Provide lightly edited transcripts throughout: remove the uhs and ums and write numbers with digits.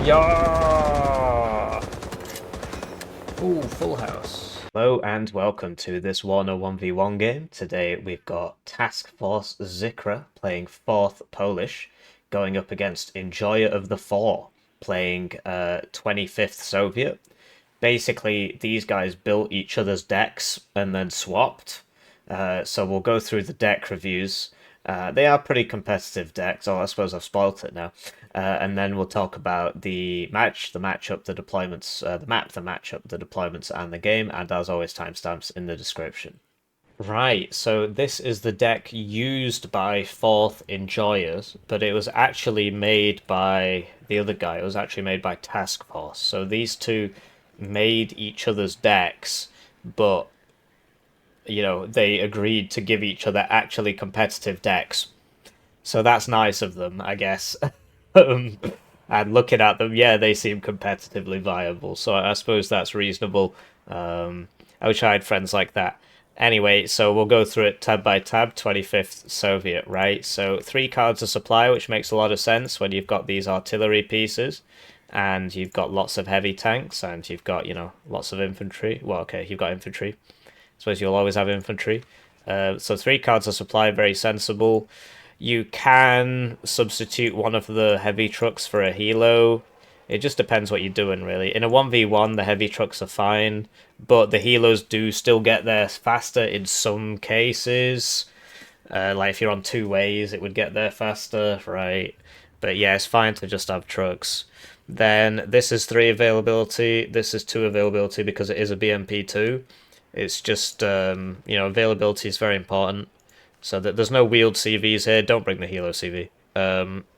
Yeah! Ooh, full house. Hello and welcome to this Warno 1v1 game. Today we've got Task Force ZIKRA playing 4th Polish, going up against Enjoyer of the Four playing 25th Soviet. Basically, these guys built each other's decks and then swapped. So we'll go through the deck reviews. They are pretty competitive decks, or I suppose I've spoilt it now. And then we'll talk about the matchup, the deployments, the map, the matchup, the deployments, and the game. And as always, timestamps in the description. Right, so this is the deck used by Fourth Enjoyers, but it was actually made by the other guy. It was actually made by Task Force. So these two made each other's decks, but they agreed to give each other actually competitive decks. So that's nice of them, I guess. um, and looking at them, yeah, they seem competitively viable. So I suppose that's reasonable. I wish I had friends like that. Anyway, so we'll go through it tab by tab. 25th Soviet, right? So 3 cards of supply, which makes a lot of sense when you've got these artillery pieces, and you've got lots of heavy tanks, and you've got lots of infantry. Well, okay, you've got infantry. I suppose you'll always have infantry. So 3 cards of supply, very sensible. You can substitute one of the heavy trucks for a helo. It just depends what you're doing, really. In a 1v1, the heavy trucks are fine, but the helos do still get there faster in some cases. Like if you're on 2 ways, it would get there faster, right? But yeah, it's fine to just have trucks. Then this is 3 availability, this is 2 availability because it is a BMP2. It's just, availability is very important. So that there's no wheeled CVs here. Don't bring the Helo CV.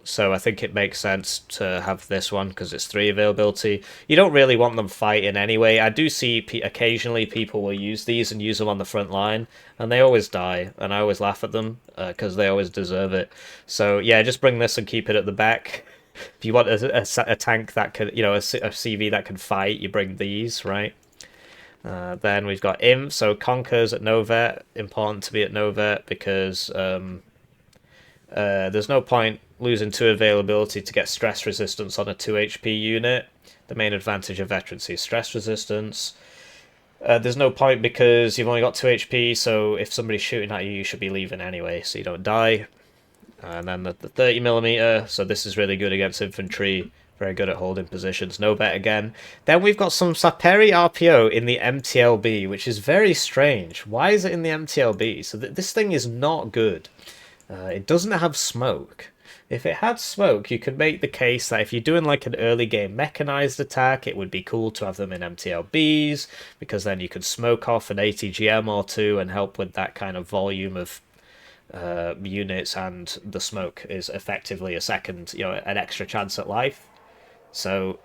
So I think it makes sense to have this one because it's 3 availability. You don't really want them fighting anyway. I do see occasionally people will use these and use them on the front line, and they always die, and I always laugh at them because they always deserve it. So yeah, just bring this and keep it at the back. If you want a tank that can, a CV that can fight, you bring these, right? Then we've got Imp, so Conkers at no vet. Important to be at no vet because there's no point losing 2 availability to get stress resistance on a 2 HP unit. The main advantage of veterancy is stress resistance. There's no point because you've only got 2 HP, so if somebody's shooting at you, you should be leaving anyway, so you don't die. And then the 30mm, so this is really good against infantry. Very good at holding positions. No bet again. Then we've got some Saperi RPO in the MTLB, which is very strange. Why is it in the MTLB? So this thing is not good. It doesn't have smoke. If it had smoke, you could make the case that if you're doing like an early game mechanized attack, it would be cool to have them in MTLBs, because then you could smoke off an ATGM or two and help with that kind of volume of units, and the smoke is effectively a second, an extra chance at life. So,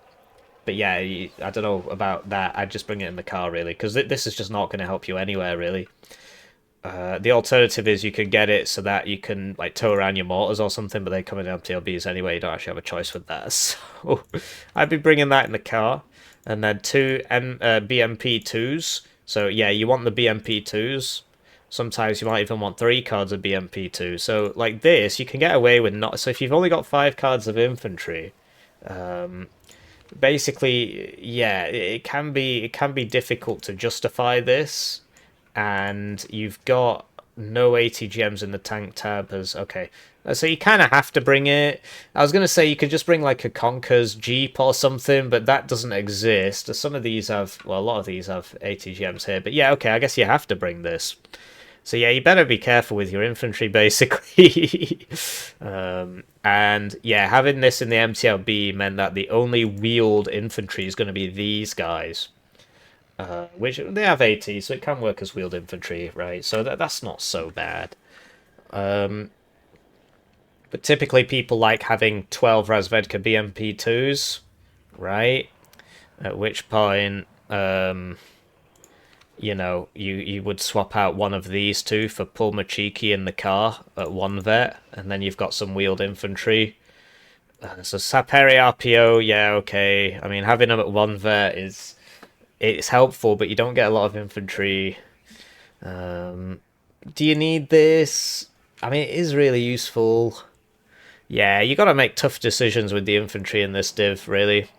but yeah, I don't know about that. I'd just bring it in the car, really, because this is just not going to help you anywhere, really. The alternative is you can get it so that you can like tow around your mortars or something, but they come in MTLBs anyway. You don't actually have a choice with that. So I'd be bringing that in the car, and then 2 BMP2s. So yeah, you want the BMP2s. Sometimes you might even want 3 cards of BMP2. So like this, you can get away with not. So if you've only got 5 cards of infantry, basically, yeah, it can be difficult to justify this, and you've got no ATGMs in the tank tab as okay. So you kind of have to bring it. I was gonna say you could just bring like a Conker's Jeep or something, but that doesn't exist. Some of these have, well, a lot of these have ATGMs here, but yeah, okay, I guess you have to bring this. So yeah, you better be careful with your infantry, basically. And yeah, having this in the MTLB meant that the only wheeled infantry is going to be these guys. Which, they have AT, so it can work as wheeled infantry, right? So that's not so bad. But typically people like having 12 Razvedka BMP2s, right? At which point, you would swap out one of these two for Pulmachiki in the car at 1 vet, and then you've got some wheeled infantry. So Saperi RPO, yeah, okay. I mean, having them at 1 vet it's helpful, but you don't get a lot of infantry. Do you need this? I mean, it is really useful. Yeah, you got to make tough decisions with the infantry in this div, really.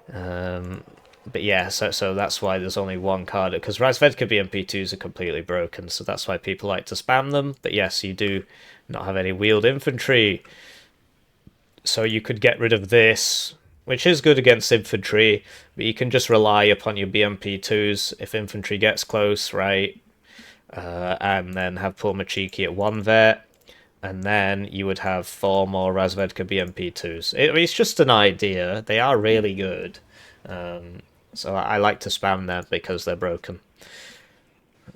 But yeah, so that's why there's only one card, because Razvedka BMP2s are completely broken, so that's why people like to spam them. But yes, you do not have any wheeled infantry, so you could get rid of this, which is good against infantry, but you can just rely upon your BMP2s if infantry gets close, right? And then have Pulmachiki at 1 vet, and then you would have 4 more Razvedka BMP2s. It's just an idea. They are really good. So I like to spam them because they're broken.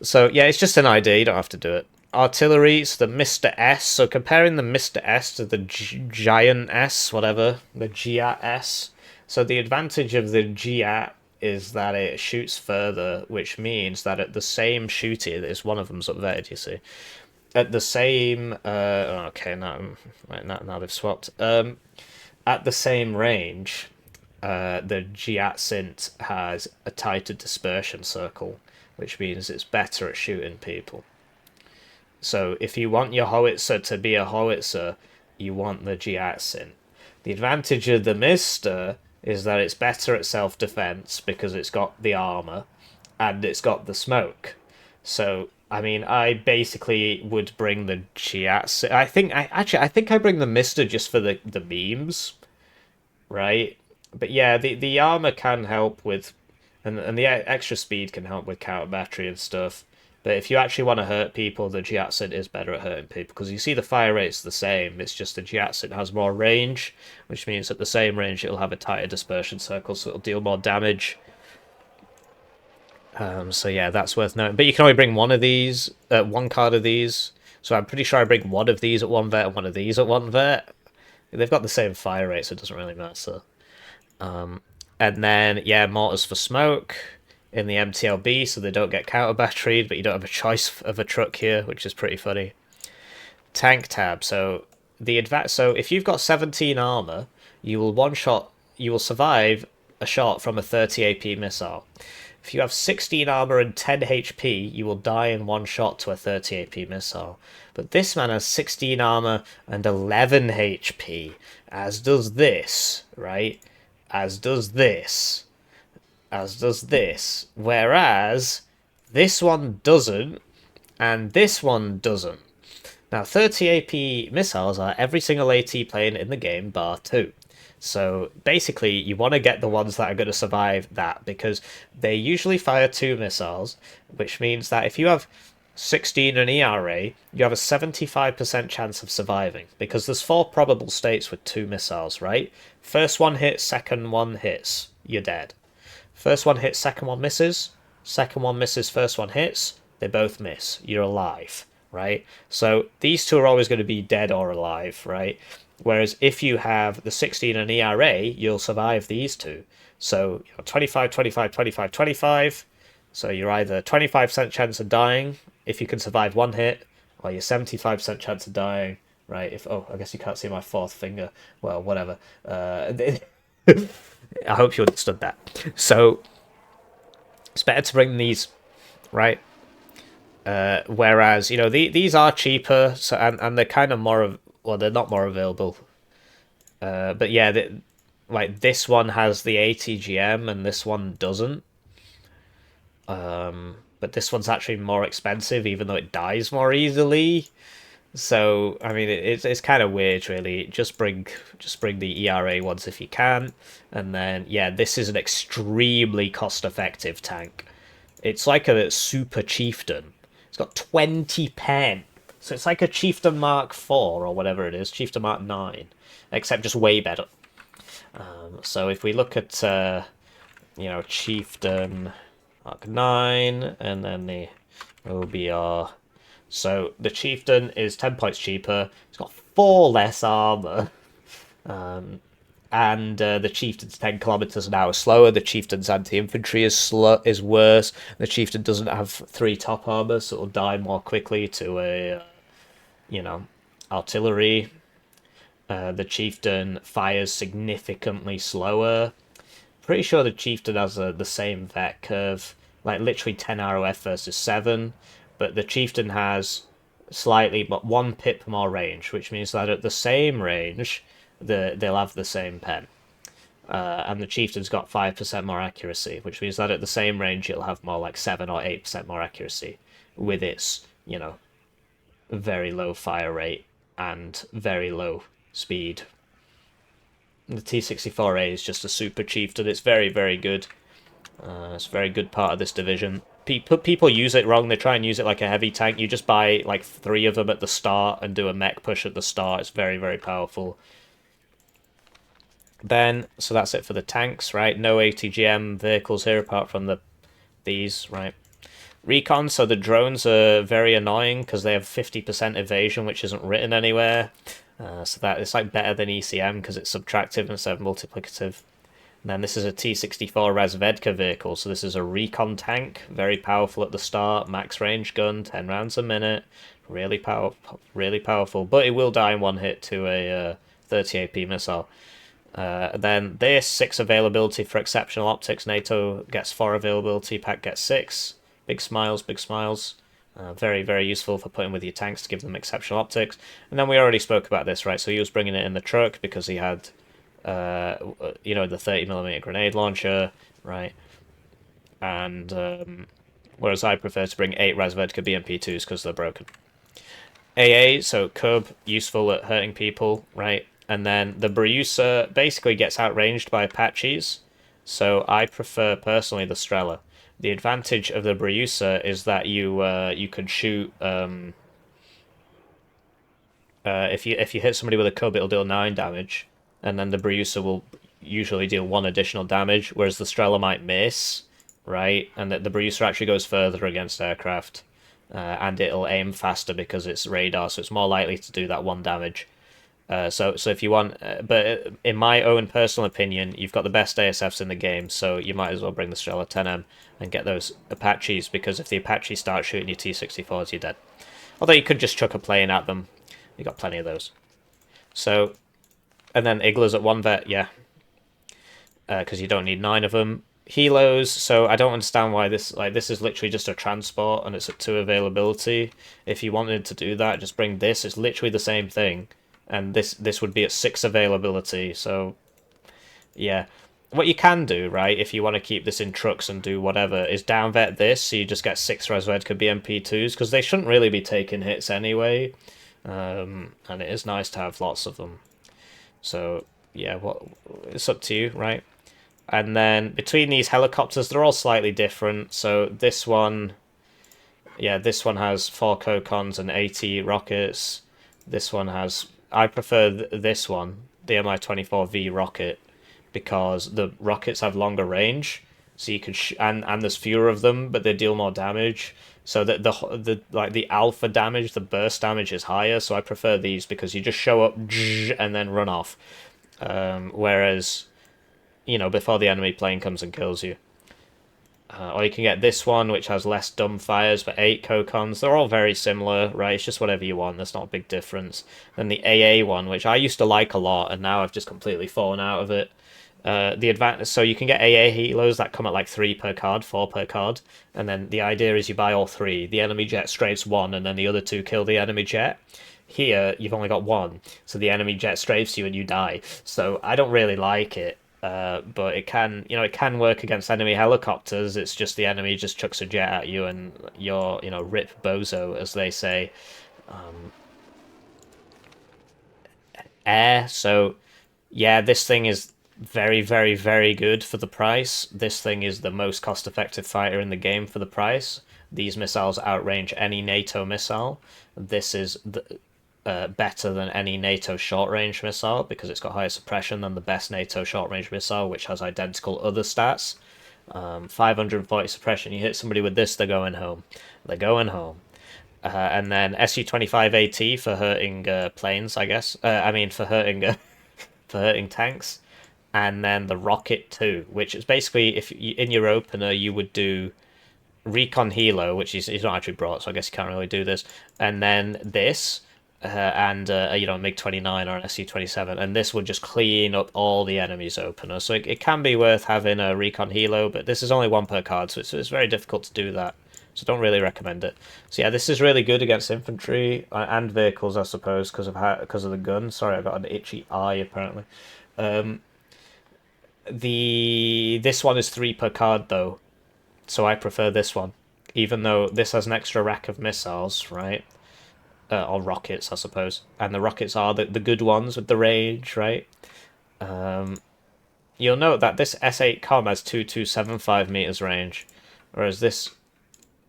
So yeah, it's just an idea. You don't have to do it. Artillery, so the Mr. S. So comparing the Mr. S to the Giant S, whatever, the Giat S. So the advantage of the Giat is that it shoots further, which means that at the same shooting, is one of them's upvetted, you see. At the same, okay, now they've swapped. At the same range, the Giat has a tighter dispersion circle, which means it's better at shooting people. So if you want your howitzer to be a howitzer, you want the Giat. The advantage of the Mister is that it's better at self-defense because it's got the armor and it's got the smoke. So I mean, I basically would bring the Giat. I think I bring the Mister just for the memes, right? But yeah, the armor can help with, and the extra speed can help with counter battery and stuff. But if you actually want to hurt people, the Jiatsin is better at hurting people because you see the fire rate's the same. It's just the Jiatsin has more range, which means at the same range it'll have a tighter dispersion circle, so it'll deal more damage. So yeah, that's worth noting. But you can only bring one of these, one card of these. So I'm pretty sure I bring one of these at 1 vet and one of these at 1 vet. They've got the same fire rate, so it doesn't really matter. And then, yeah, mortars for smoke in the MTLB, so they don't get counter batteried, but you don't have a choice of a truck here, which is pretty funny. Tank tab. So if you've got 17 armor, you will survive a shot from a 30 AP missile. If you have 16 armor and 10 HP, you will die in one shot to a 30 AP missile. But this man has 16 armor and 11 HP, as does this, right? As does this. As does this. Whereas this one doesn't, and this one doesn't. Now, 30 AP missiles are every single AT plane in the game, bar 2. So basically, you want to get the ones that are going to survive that, because they usually fire 2 missiles, which means that if you have 16 and ERA, you have a 75% chance of surviving, because there's 4 probable states with 2 missiles, right? First one hits, second one hits, you're dead. First one hits, second one misses, second one misses, first one hits, they both miss, you're alive, right? So these two are always going to be dead or alive, right? Whereas if you have the 16 and ERA, you'll survive these two. So 25, 25, 25, 25. So you're either 25% chance of dying if you can survive one hit, or you're 75% chance of dying, right? I guess you can't see my 4th finger. Well, whatever. I hope you understood that. So it's better to bring these, right? Whereas these are cheaper, so and they're kind of more well, they're not more available. But yeah, like this one has the ATGM and this one doesn't. But this one's actually more expensive, even though it dies more easily. So I mean, it's kind of weird, really. Just bring the ERA ones if you can, and then yeah, this is an extremely cost-effective tank. It's like a super chieftain. It's got 20 pen. So it's like a Chieftain Mark 4 or whatever it is, Chieftain Mark 9, except just way better. So if we look at, Chieftain Mark 9 and then the OBR. So the Chieftain is 10 points cheaper. It's got 4 less armor. And the Chieftain's 10 kilometers an hour slower. The Chieftain's anti-infantry is worse. The Chieftain doesn't have 3 top armor, so it'll die more quickly to a artillery. The Chieftain fires significantly slower. Pretty sure the Chieftain has the same vet curve, like literally 10 ROF versus 7, but the Chieftain has slightly, but 1 pip more range, which means that at the same range, they'll have the same pen. And the Chieftain's got 5% more accuracy, which means that at the same range it'll have more like 7 or 8% more accuracy with its, very low fire rate and very low speed. The T-64A is just a super Chieftain. It's very, very good. It's a very good part of this division. People use it wrong. They try and use it like a heavy tank. You just buy like 3 of them at the start and do a mech push at the start. It's very, very powerful. Then, so that's it for the tanks, right? No ATGM vehicles here apart from these, right? Recon, so the drones are very annoying because they have 50% evasion, which isn't written anywhere. So that it's like better than ECM because it's subtractive instead of multiplicative. And then this is a T-64 Razvedka vehicle, so this is a recon tank, very powerful at the start, max range gun, 10 rounds a minute, really powerful, but it will die in one hit to a 30 AP missile. Then this, 6 availability for exceptional optics, NATO gets 4 availability, Pack gets 6, big smiles, big smiles. Very, very useful for putting with your tanks to give them exceptional optics. And then we already spoke about this, right? So he was bringing it in the truck because he had the 30mm grenade launcher, right? And whereas I prefer to bring 8 Razvedka BMP2s because they're broken. AA, so Cub, useful at hurting people, right? And then the Briusa basically gets outranged by Apaches, so I prefer personally the Strela. The advantage of the Briusa is that you can shoot. If you hit somebody with a Cub, it'll deal 9 damage, and then the Briusa will usually deal 1 additional damage, whereas the Strela might miss, right? And that the Briusa actually goes further against aircraft, and it'll aim faster because it's radar, so it's more likely to do that 1 damage. So if you want, but in my own personal opinion, you've got the best ASFs in the game, so you might as well bring the Strela 10M and get those Apaches, because if the Apaches start shooting your T-64s, you're dead. Although you could just chuck a plane at them. You got plenty of those. So, and then Iglas at 1 vet, yeah, because you don't need 9 of them. Helos, so I don't understand why this is literally just a transport and it's at 2 availability. If you wanted to do that, just bring this. It's literally the same thing. And this would be at 6 availability, so yeah. What you can do, right, if you want to keep this in trucks and do whatever, is downvet this, so you just get 6 Razvedka BMP2s, because they shouldn't really be taking hits anyway, and it is nice to have lots of them. So, yeah, it's up to you, right? And then, between these helicopters, they're all slightly different, so this one, yeah, this one has 4 Kokons and 80 rockets. This one has... I prefer this one, the Mi-24V rocket, because the rockets have longer range, so you can and there's fewer of them, but they deal more damage. So that the alpha damage, the burst damage is higher. So I prefer these because you just show up and then run off, whereas before the enemy plane comes and kills you. Or you can get this one, which has less dumb fires, but 8 Kokons. They're all very similar, right? It's just whatever you want. There's not a big difference. Then the AA one, which I used to like a lot, and now I've just completely fallen out of it. So you can get AA helos that come at like 3 per card, 4 per card, and then the idea is you buy all 3. The enemy jet strafes 1, and then the other 2 kill the enemy jet. Here, you've only got 1, so the enemy jet strafes you and you die. So I don't really like it. But it can work against enemy helicopters. It's just the enemy just chucks a jet at you and you're, rip bozo, as they say. Air, so yeah, this thing is very, very, very good for the price. This thing is the most cost-effective fighter in the game for the price. These missiles outrange any NATO missile. This is better than any NATO short-range missile because it's got higher suppression than the best NATO short-range missile, which has identical other stats. 540 suppression. You hit somebody with this, they're going home. They're going home. And then SU-25AT for hurting planes, I guess. For hurting tanks. And then the Rocket 2, which is basically, if you, in your opener, you would do Recon Helo, which he's not actually brought, so I guess you can't really do this. And then this... MiG-29 or an SU-27, and this would just clean up all the enemy's opener. So it can be worth having a Recon Helo, but this is only 1 per card, so it's very difficult to do that. so don't really recommend it. So yeah, this is really good against infantry and vehicles, I suppose, because of the gun. Sorry, I got an itchy eye apparently. Um, this one is 3 per card though, so I prefer this one, even though this has an extra rack of missiles, right? Or rockets, I suppose, and the rockets are the good ones with the range, right? You'll note that this S8 com has 2275 meters range, whereas this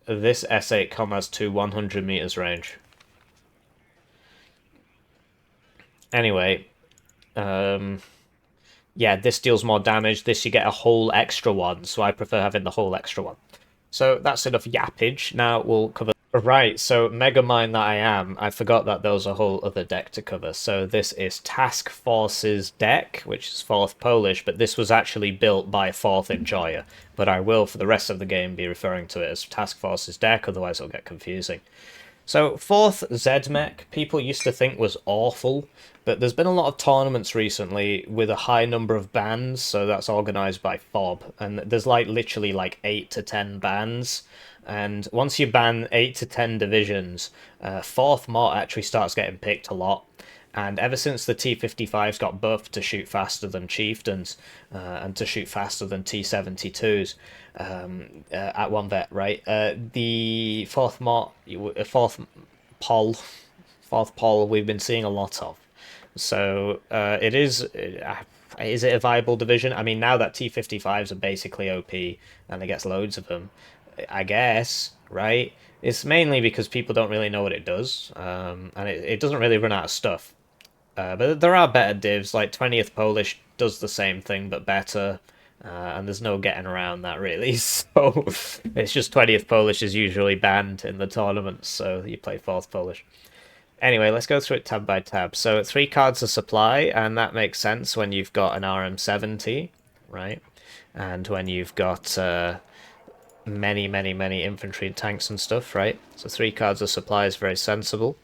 S8 com has 100 meters range. Anyway, yeah, this deals more damage. This you get a whole extra one, so I prefer having the whole extra one. So that's enough yappage. Now we'll cover... Right, so Megamind that I am, I forgot that there was a whole other deck to cover. So this is Task Force's deck, which is 4th Polish, but this was actually built by 4th Enjoyer. But I will, for the rest of the game, be referring to it as Task Force's deck, otherwise it'll get confusing. So 4th ZMech, people used to think was awful, but there's been a lot of tournaments recently with a high number of bans, so that's organised by FOB, and there's literally 8 to 10 bans, and once you ban 8 to 10 divisions, 4th Mott actually starts getting picked a lot. And ever since the T-55s got buffed to shoot faster than Chieftains and to shoot faster than T-72s at one vet, right? The 4th Mott, 4th Pol, we've been seeing a lot of. So it is it a viable division? I mean, now that T-55s are basically OP and it gets loads of them, I guess, right? It's mainly because people don't really know what it does, and it doesn't really run out of stuff. But there are better divs, like 20th Polish does the same thing but better, and there's no getting around that really, so it's just 20th Polish is usually banned in the tournaments, so you play 4th Polish. Anyway, let's go through it tab by tab. So 3 cards of supply, and that makes sense when you've got an RM70, right? And when you've got many infantry and tanks and stuff, right? So 3 cards of supply is very sensible.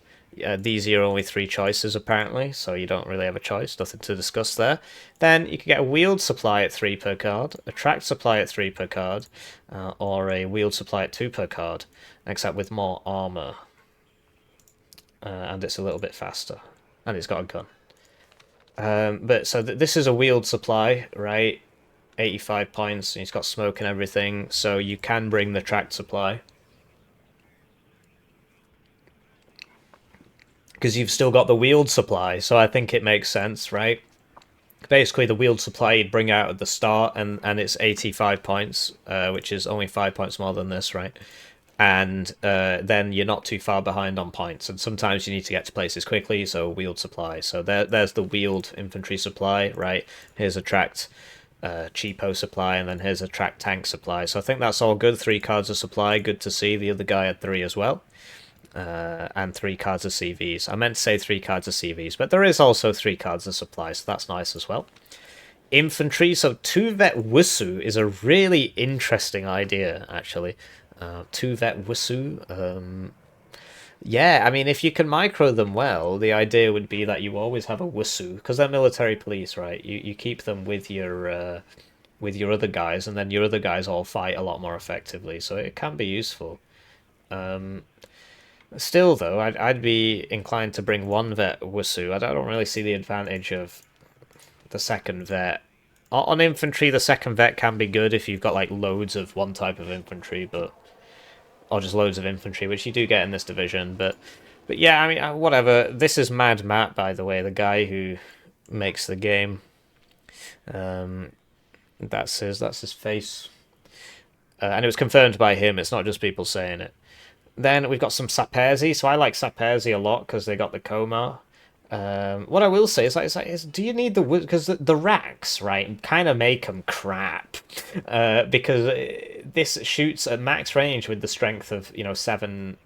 These are only 3 choices apparently, so you don't really have a choice, nothing to discuss there. Then you can get a wheeled supply at 3 per card, a tracked supply at 3 per card, or a wheeled supply at 2 per card, except with more armour. And it's a little bit faster, and it's got a gun. But so this is a wheeled supply, right? 85 points, and it's got smoke and everything, so you can bring the tracked supply. Because you've still got the wheeled supply, so I think it makes sense, right? Basically, the wheeled supply you'd bring out at the start, and it's 85 points, which is only 5 points more than this, right? And then you're not too far behind on points, and sometimes you need to get to places quickly, so wheeled supply. So there's the wheeled infantry supply, right? Here's a tracked cheapo supply, and then here's a tracked tank supply. So I think that's all good. 3 cards of supply, good to see. The other guy had 3 as well. And 3 cards of CVs. I meant to say 3 cards of CVs, but there is also 3 cards of supply, so that's nice as well. Infantry, so 2 vet Wusu is a really interesting idea, actually. 2 vet Wusu. Yeah, I mean, if you can micro them well, the idea would be that you always have a Wusu, because they're military police, right? You keep them with your other guys, and then your other guys all fight a lot more effectively, so it can be useful. Still, though, I'd be inclined to bring 1 vet Wusu. I don't really see the advantage of the 2nd vet. On infantry, the 2nd vet can be good if you've got loads of one type of infantry, or just loads of infantry, which you do get in this division. But yeah, I mean, whatever. This is Mad Matt, by the way, the guy who makes the game. That's his face, and it was confirmed by him. It's not just people saying it. Then we've got some Saperzi, so I like Saperzi a lot because they got the coma. What I will say is do you need the... Because the racks, right, kind of make them crap. Because this shoots at max range with the strength of, 7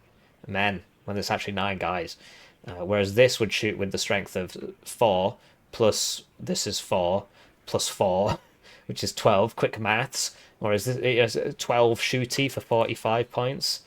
men, when there's actually 9 guys. Whereas this would shoot with the strength of 4, plus this is 4, plus 4, which is 12, quick maths. Whereas this is 12 shooty for 45 points.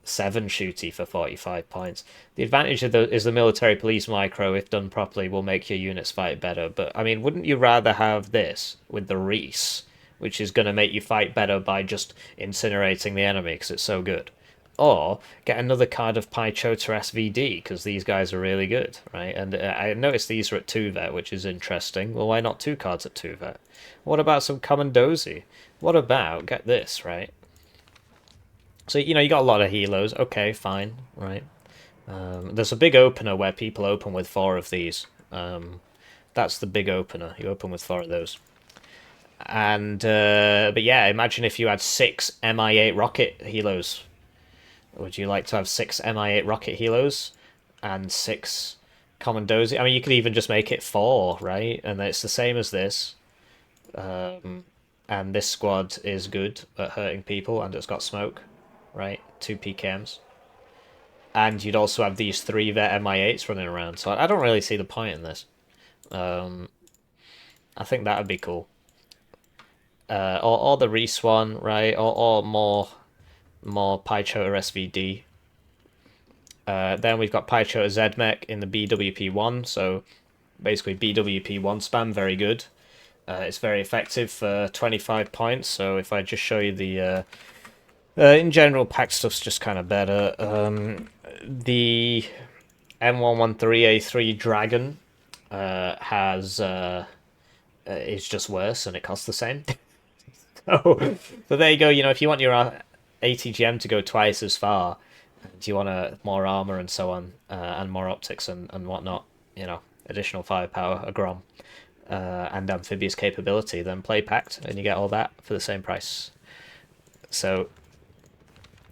7 shooty for 45 points. The advantage is the military police micro, if done properly, will make your units fight better. But, I mean, wouldn't you rather have this with the Reese, which is going to make you fight better by just incinerating the enemy because it's so good. Or get another card of Pychota SVD because these guys are really good, right? And I noticed these are at 2-vet, which is interesting. Well, why not 2 cards at 2-vet? What about some Commandozi? What about, get this, right? So, you know, you got a lot of helos. Okay, fine, right? There's a big opener where people open with 4 of these. That's the big opener. You open with 4 of those. And, but yeah, imagine if you had 6 MI8 rocket helos. Would you like to have 6 MI8 rocket helos and 6 Commandozi? I mean, you could even just make it 4, right? And it's the same as this. And this squad is good at hurting people, and it's got smoke, right? 2 PKMs. And you'd also have these 3-vet MI8s running around. So I don't really see the point in this. I think that would be cool. Or the Reese one, right? Or more Pychota SVD. Then we've got Pychota ZMech in the BWP1, so basically BWP1 spam, very good. It's very effective for 25 points, so if I just show you the... in general, pack stuff's just kind of better. The M113A3 Dragon is just worse, and it costs the same. So there you go, you know, if you want your ATGM to go twice as far, do you want more armor and so on, and more optics and whatnot, you know, additional firepower, a Grom, and amphibious capability, then play Pact, and you get all that for the same price. So,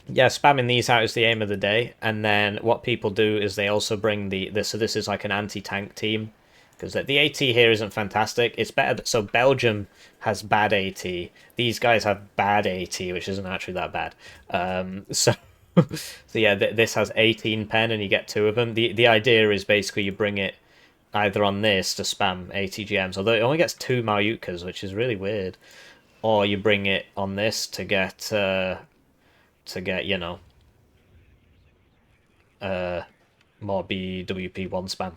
yeah, spamming these out is the aim of the day, and then what people do is they also bring so this is like an anti-tank team, because the AT here isn't fantastic. It's better. So Belgium has bad AT. These guys have bad AT, which isn't actually that bad. So yeah, this has 18 pen, and you get 2 of them. The idea is basically you bring it either on this to spam ATGMs, although it only gets 2 Maryukas, which is really weird, or you bring it on this to get you know more BWP1 spam.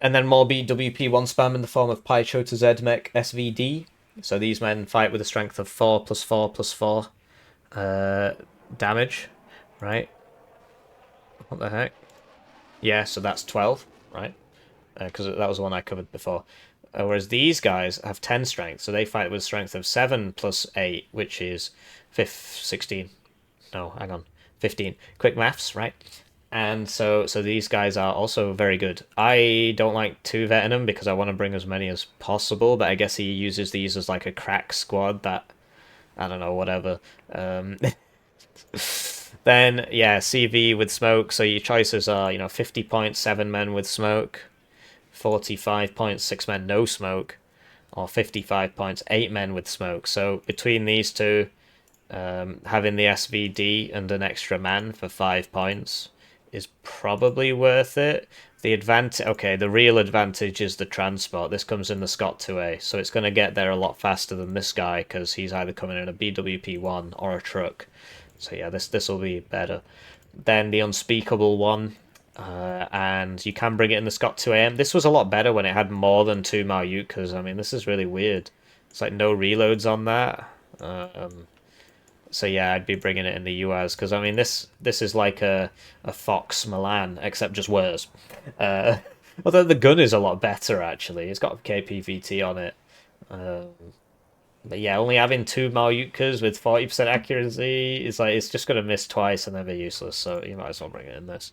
And then more BWP1 spam in the form of Pychota ZMech SVD. So these men fight with a strength of 4 + 4 + 4 damage, right? What the heck? Yeah, so that's 12, right? Because that was the one I covered before. Whereas these guys have 10 strength, so they fight with a strength of 7 + 8, which is 16. No, hang on. 15. Quick maths, right? And so these guys are also very good. I don't like 2-vet in them because I want to bring as many as possible, but I guess he uses these as like a crack squad that, I don't know, whatever. Then, yeah, CV with smoke, so your choices are, you know, 50 points, 7 men with smoke, 45 points, 6 men no smoke, or 55 points, 8 men with smoke. So between these two, having the SVD and an extra man for 5 points is probably worth it. The real advantage is the transport. This comes in the Scott 2A, so it's going to get there a lot faster than this guy because he's either coming in a BWP1 or a truck. So yeah, this will be better. Then the Unspeakable one, and you can bring it in the Scott 2AM. This was a lot better when it had more than 2 Maryukas. I mean, this is really weird. It's like no reloads on that. So yeah, I'd be bringing it in the US because I mean this is like a Fox Milan except just worse. Although the gun is a lot better actually. It's got KPVT on it. But yeah, only having 2 Maryukas with 40% accuracy is like it's just gonna miss twice and then be useless. So you might as well bring it in this.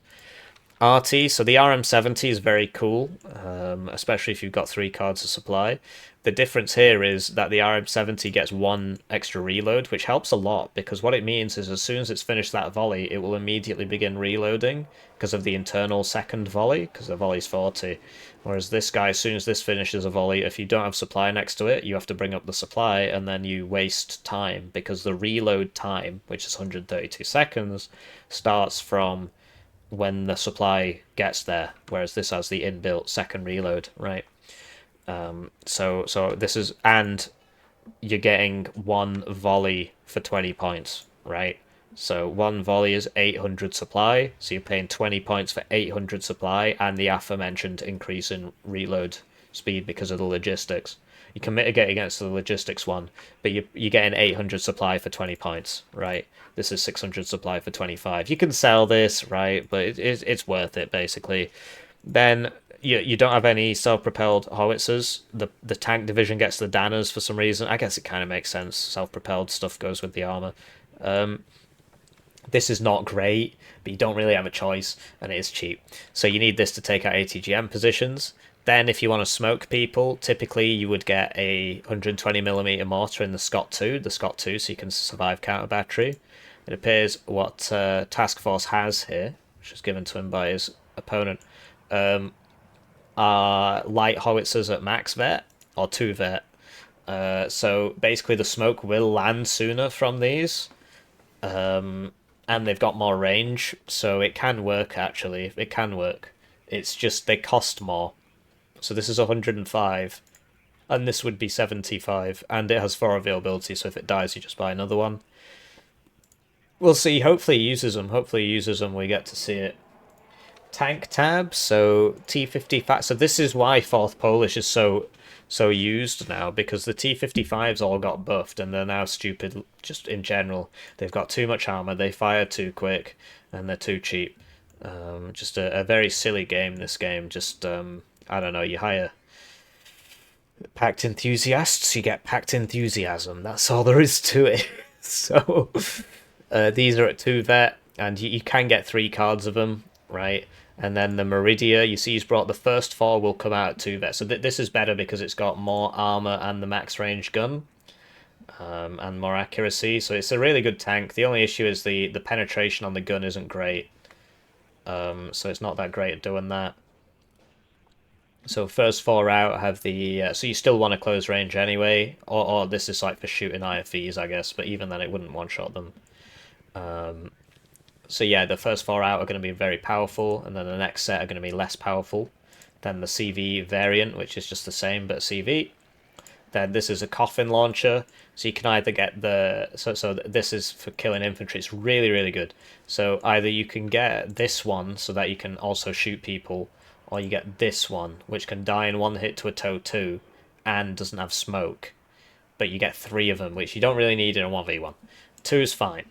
RT, so the RM70 is very cool, especially if you've got 3 cards of supply. The difference here is that the RM70 gets 1 extra reload, which helps a lot, because what it means is as soon as it's finished that volley, it will immediately begin reloading, because of the internal second volley, because the volley's 40. Whereas this guy, as soon as this finishes a volley, if you don't have supply next to it, you have to bring up the supply, and then you waste time, because the reload time, which is 132 seconds, starts from when the supply gets there, whereas this has the inbuilt second reload, right? So this is, and you're getting 1 volley for 20 points, right? So 1 volley is 800 supply, so you're paying 20 points for 800 supply and the aforementioned increase in reload speed because of the logistics. You can mitigate against the logistics one, but you get an 800 supply for 20 points, right? This is 600 supply for 25. You can sell this, right? But it's worth it, basically. Then you don't have any self-propelled howitzers. The tank division gets the Danners for some reason. I guess it kind of makes sense. Self-propelled stuff goes with the armor. This is not great, but you don't really have a choice, and it is cheap. So you need this to take out ATGM positions. Then if you want to smoke people, typically you would get a 120mm mortar in the Scott 2, so you can survive counter battery. It appears what Task Force has here, which was given to him by his opponent, are light howitzers at max vet, or 2 vet. So basically the smoke will land sooner from these. And they've got more range, so it can work, actually. It can work. It's just they cost more. So this is 105, and this would be 75, and it has 4 availability, so if it dies, you just buy another one. We'll see. Hopefully he uses them. We get to see it. Tank tab, so T-55. So this is why 4th Polish is so used now, because the T-55s all got buffed and they're now stupid just in general. They've got too much armor, they fire too quick, and they're too cheap. Just a very silly game, this game. Just, I don't know, you hire packed enthusiasts, you get packed enthusiasm. That's all there is to it. So, these are at 2 vet, and you can get 3 cards of them, right? And then the Meridia, you see he's brought the first 4 will come out at 2 vet. So this is better because it's got more armor and the max range gun. And more accuracy. So it's a really good tank. The only issue is the penetration on the gun isn't great. So it's not that great at doing that. So first 4 out have the... so you still want a close range anyway. Or this is like for shooting IFVs, I guess. But even then it wouldn't one-shot them. So yeah, the first 4 out are going to be very powerful, and then the next set are going to be less powerful. Then the CV variant, which is just the same, but CV. Then this is a coffin launcher, so you can either get the... So this is for killing infantry. It's really, really good. So either you can get this one, so that you can also shoot people, or you get this one, which can die in 1 hit to a TOW 2, and doesn't have smoke. But you get 3 of them, which you don't really need in a 1v1. 2 is fine.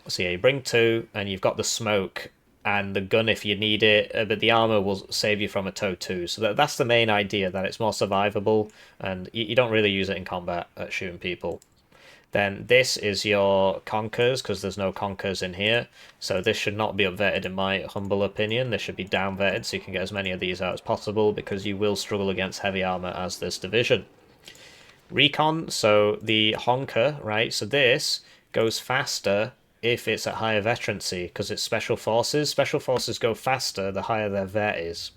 So yeah, you bring 2, and you've got the smoke and the gun if you need it, but the armor will save you from a TOW 2. So that's the main idea, that it's more survivable, and you don't really use it in combat at shooting people. Then this is your Conkers, because there's no Conkers in here. So this should not be upvetted in my humble opinion. This should be downvetted, so you can get as many of these out as possible, because you will struggle against heavy armor as this division. Recon, so the Honker, right? So this goes faster if it's at higher veterancy, because it's special forces. Special forces go faster the higher their vet is.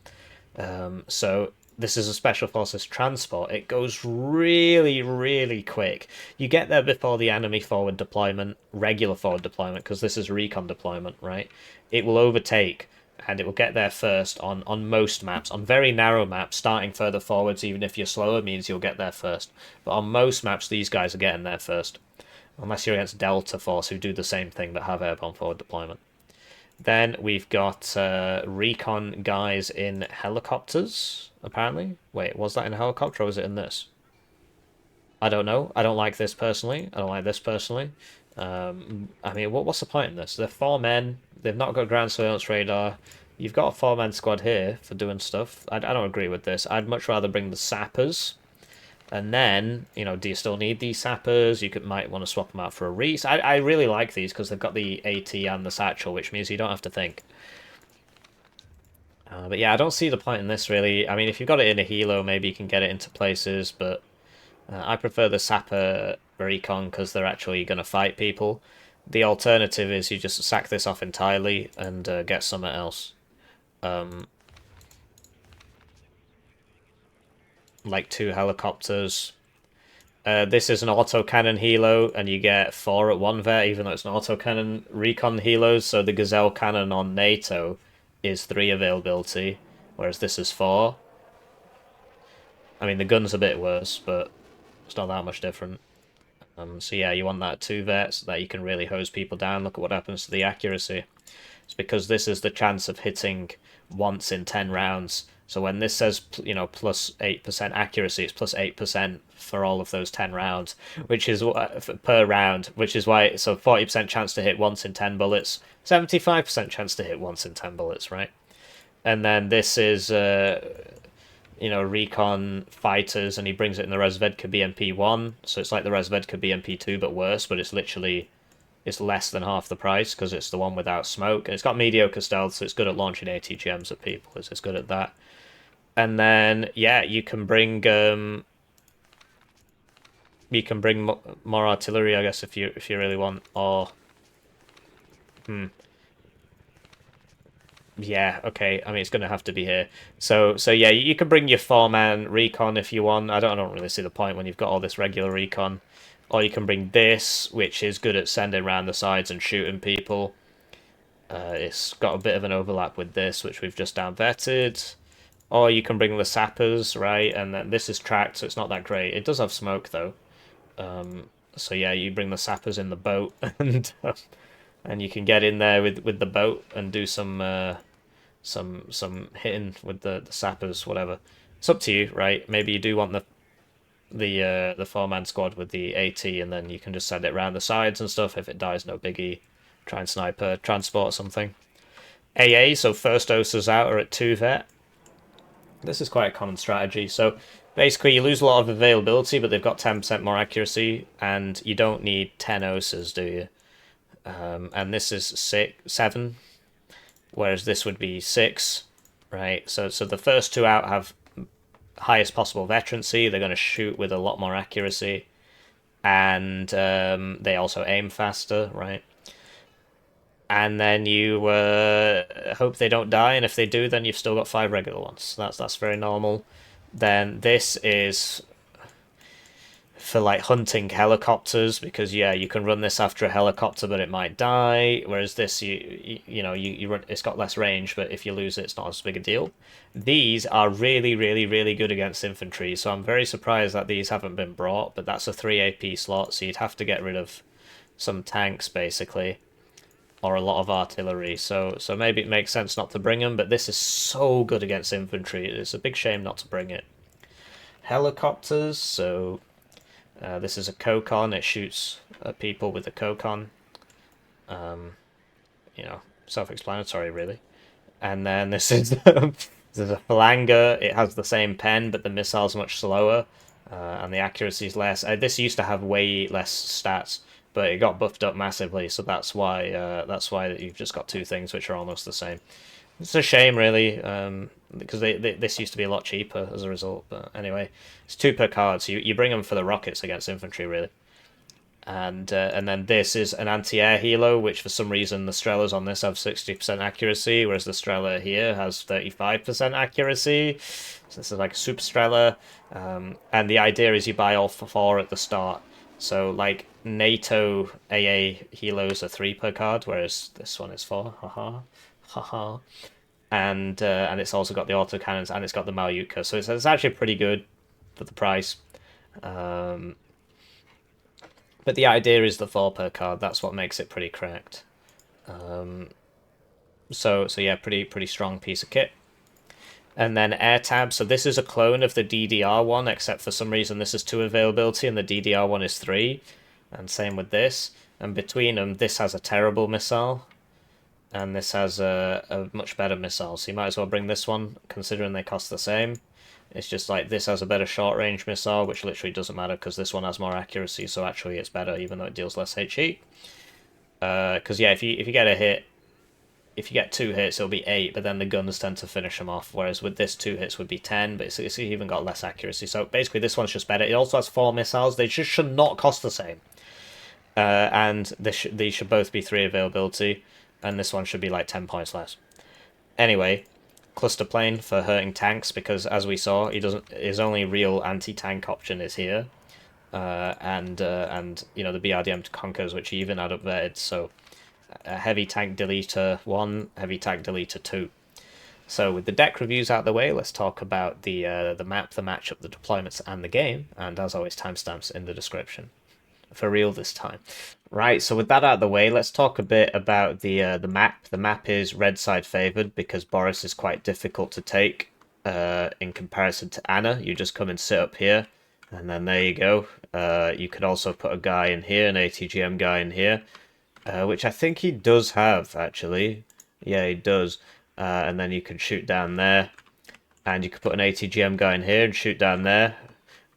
So this is a special forces transport. It goes really, really quick. You get there before the enemy forward deployment, regular forward deployment, because this is recon deployment, right? It will overtake, and it will get there first on most maps. On very narrow maps, starting further forwards, even if you're slower, means you'll get there first. But on most maps, these guys are getting there first. Unless you're against Delta Force, who do the same thing but have airborne forward deployment. Then we've got recon guys in helicopters, apparently. Wait, was that in a helicopter or was it in this? I don't know. I don't like this personally. I don't like this personally. I mean, what's the point in this? They're 4 men. They've not got ground surveillance radar. You've got a 4-man squad here for doing stuff. I don't agree with this. I'd much rather bring the sappers. And then, you know, do you still need these sappers? You might want to swap them out for a Reese. I really like these because they've got the AT and the satchel, which means you don't have to think. But yeah, I don't see the point in this, really. I mean, if you've got it in a helo, maybe you can get it into places, but I prefer the sapper recon because they're actually going to fight people. The alternative is you just sack this off entirely and get something else. Like 2 helicopters. This is an autocannon helo, and you get 4 at 1 vet, even though it's an autocannon recon helos. So the Gazelle cannon on NATO is 3 availability, whereas this is 4. I mean, the gun's a bit worse, but it's not that much different. So yeah, you want that 2 vet so that you can really hose people down. Look at what happens to the accuracy. It's because this is the chance of hitting once in 10 rounds. So when this says, you know, plus 8% accuracy, it's plus 8% for all of those 10 rounds, which is per round, which is why, so 40% chance to hit once in 10 bullets, 75% chance to hit once in 10 bullets, right? And then this is, you know, recon fighters, and he brings it in the Resvedka BMP1, so it's like the Resvedka BMP2 but worse, but it's literally, it's less than half the price because it's the one without smoke, and it's got mediocre stealth, so it's good at launching ATGMs at people. It's good at that. And then yeah, you can bring more artillery, I guess, if you really want. Or yeah, okay. I mean, it's gonna have to be here. So yeah, you can bring your 4-man recon if you want. I don't really see the point when you've got all this regular recon. Or you can bring this, which is good at sending around the sides and shooting people. It's got a bit of an overlap with this, which we've just down vetted. Or you can bring the sappers, right? And then this is tracked, so it's not that great. It does have smoke though. So yeah, you bring the sappers in the boat, and you can get in there with the boat and do some hitting with the sappers, whatever. It's up to you, right? Maybe you do want the 4-man squad with the AT, and then you can just send it around the sides and stuff. If it dies, no biggie. Try and snipe a transport or something. AA, so first doses out are at 2 vet. This is quite a common strategy. So basically, you lose a lot of availability, but they've got 10% more accuracy, and you don't need 10 OSAs, do you? And this is 7, whereas this would be 6, right? So the first 2 out have highest possible veterancy. They're going to shoot with a lot more accuracy, and they also aim faster, right? And then you hope they don't die, and if they do, then you've still got 5 regular ones. That's very normal. Then this is for like hunting helicopters, because yeah, you can run this after a helicopter, but it might die. Whereas this, you know, you run, it's got less range, but if you lose it, it's not as big a deal. These are really, really, really good against infantry, so I'm very surprised that these haven't been brought. But that's a 3 AP slot, so you'd have to get rid of some tanks basically, or a lot of artillery. So maybe it makes sense not to bring them. But this is so good against infantry; it's a big shame not to bring it. Helicopters, so. This is a Kokon. It shoots at people with a Kokon. You know, self-explanatory, really. And then this is this is a Phalanger. It has the same pen, but the missile's much slower, and the accuracy is less. This used to have way less stats, but it got buffed up massively. So that's why you've just got 2 things which are almost the same. It's a shame, really, because this used to be a lot cheaper as a result. But anyway, it's 2 per card, so you bring them for the rockets against infantry, really. And then this is an anti-air helo, which for some reason the Strelas on this have 60% accuracy, whereas the Strela here has 35% accuracy. So this is like a super Strela. And the idea is you buy all 4 at the start. So like NATO AA helos are 3 per card, whereas this one is 4. Haha. Haha. And it's also got the autocannons, and it's got the Malyutka, so it's actually pretty good for the price. But the idea is the 4 per card. That's what makes it pretty cracked. So yeah, pretty strong piece of kit. And then Air Tab. So this is a clone of the DDR one, except for some reason this is 2 availability and the DDR one is 3. And same with this. And between them, this has a terrible missile, and this has a much better missile. So you might as well bring this one, considering they cost the same. It's just like this has a better short-range missile, which literally doesn't matter because this one has more accuracy, so actually it's better, even though it deals less HE. Because yeah, if you get a hit, if you get 2 hits, it'll be 8, but then the guns tend to finish them off, whereas with this 2 hits would be 10, but it's even got less accuracy. So basically this one's just better. It also has 4 missiles. They just should not cost the same. And these should both be 3 availability, and this one should be like 10 points less. Anyway, cluster plane for hurting tanks, because as we saw, his only real anti-tank option is here. And you know, the BRDM Conkers, which he even had up there. So a heavy tank deleter 1, heavy tank deleter 2. So with the deck reviews out of the way, let's talk about the map, the matchup, the deployments, and the game. And as always, timestamps in the description. for real this time. Right, so with that out of the way, let's talk a bit about the map. The map is red side favored because Boris is quite difficult to take in comparison to Anna. You just come and sit up here, and then there you go. You could also put a guy in here, an ATGM guy in here, which I think he does have, actually. Yeah, he does. And then you can shoot down there, and you could put an ATGM guy in here and shoot down there.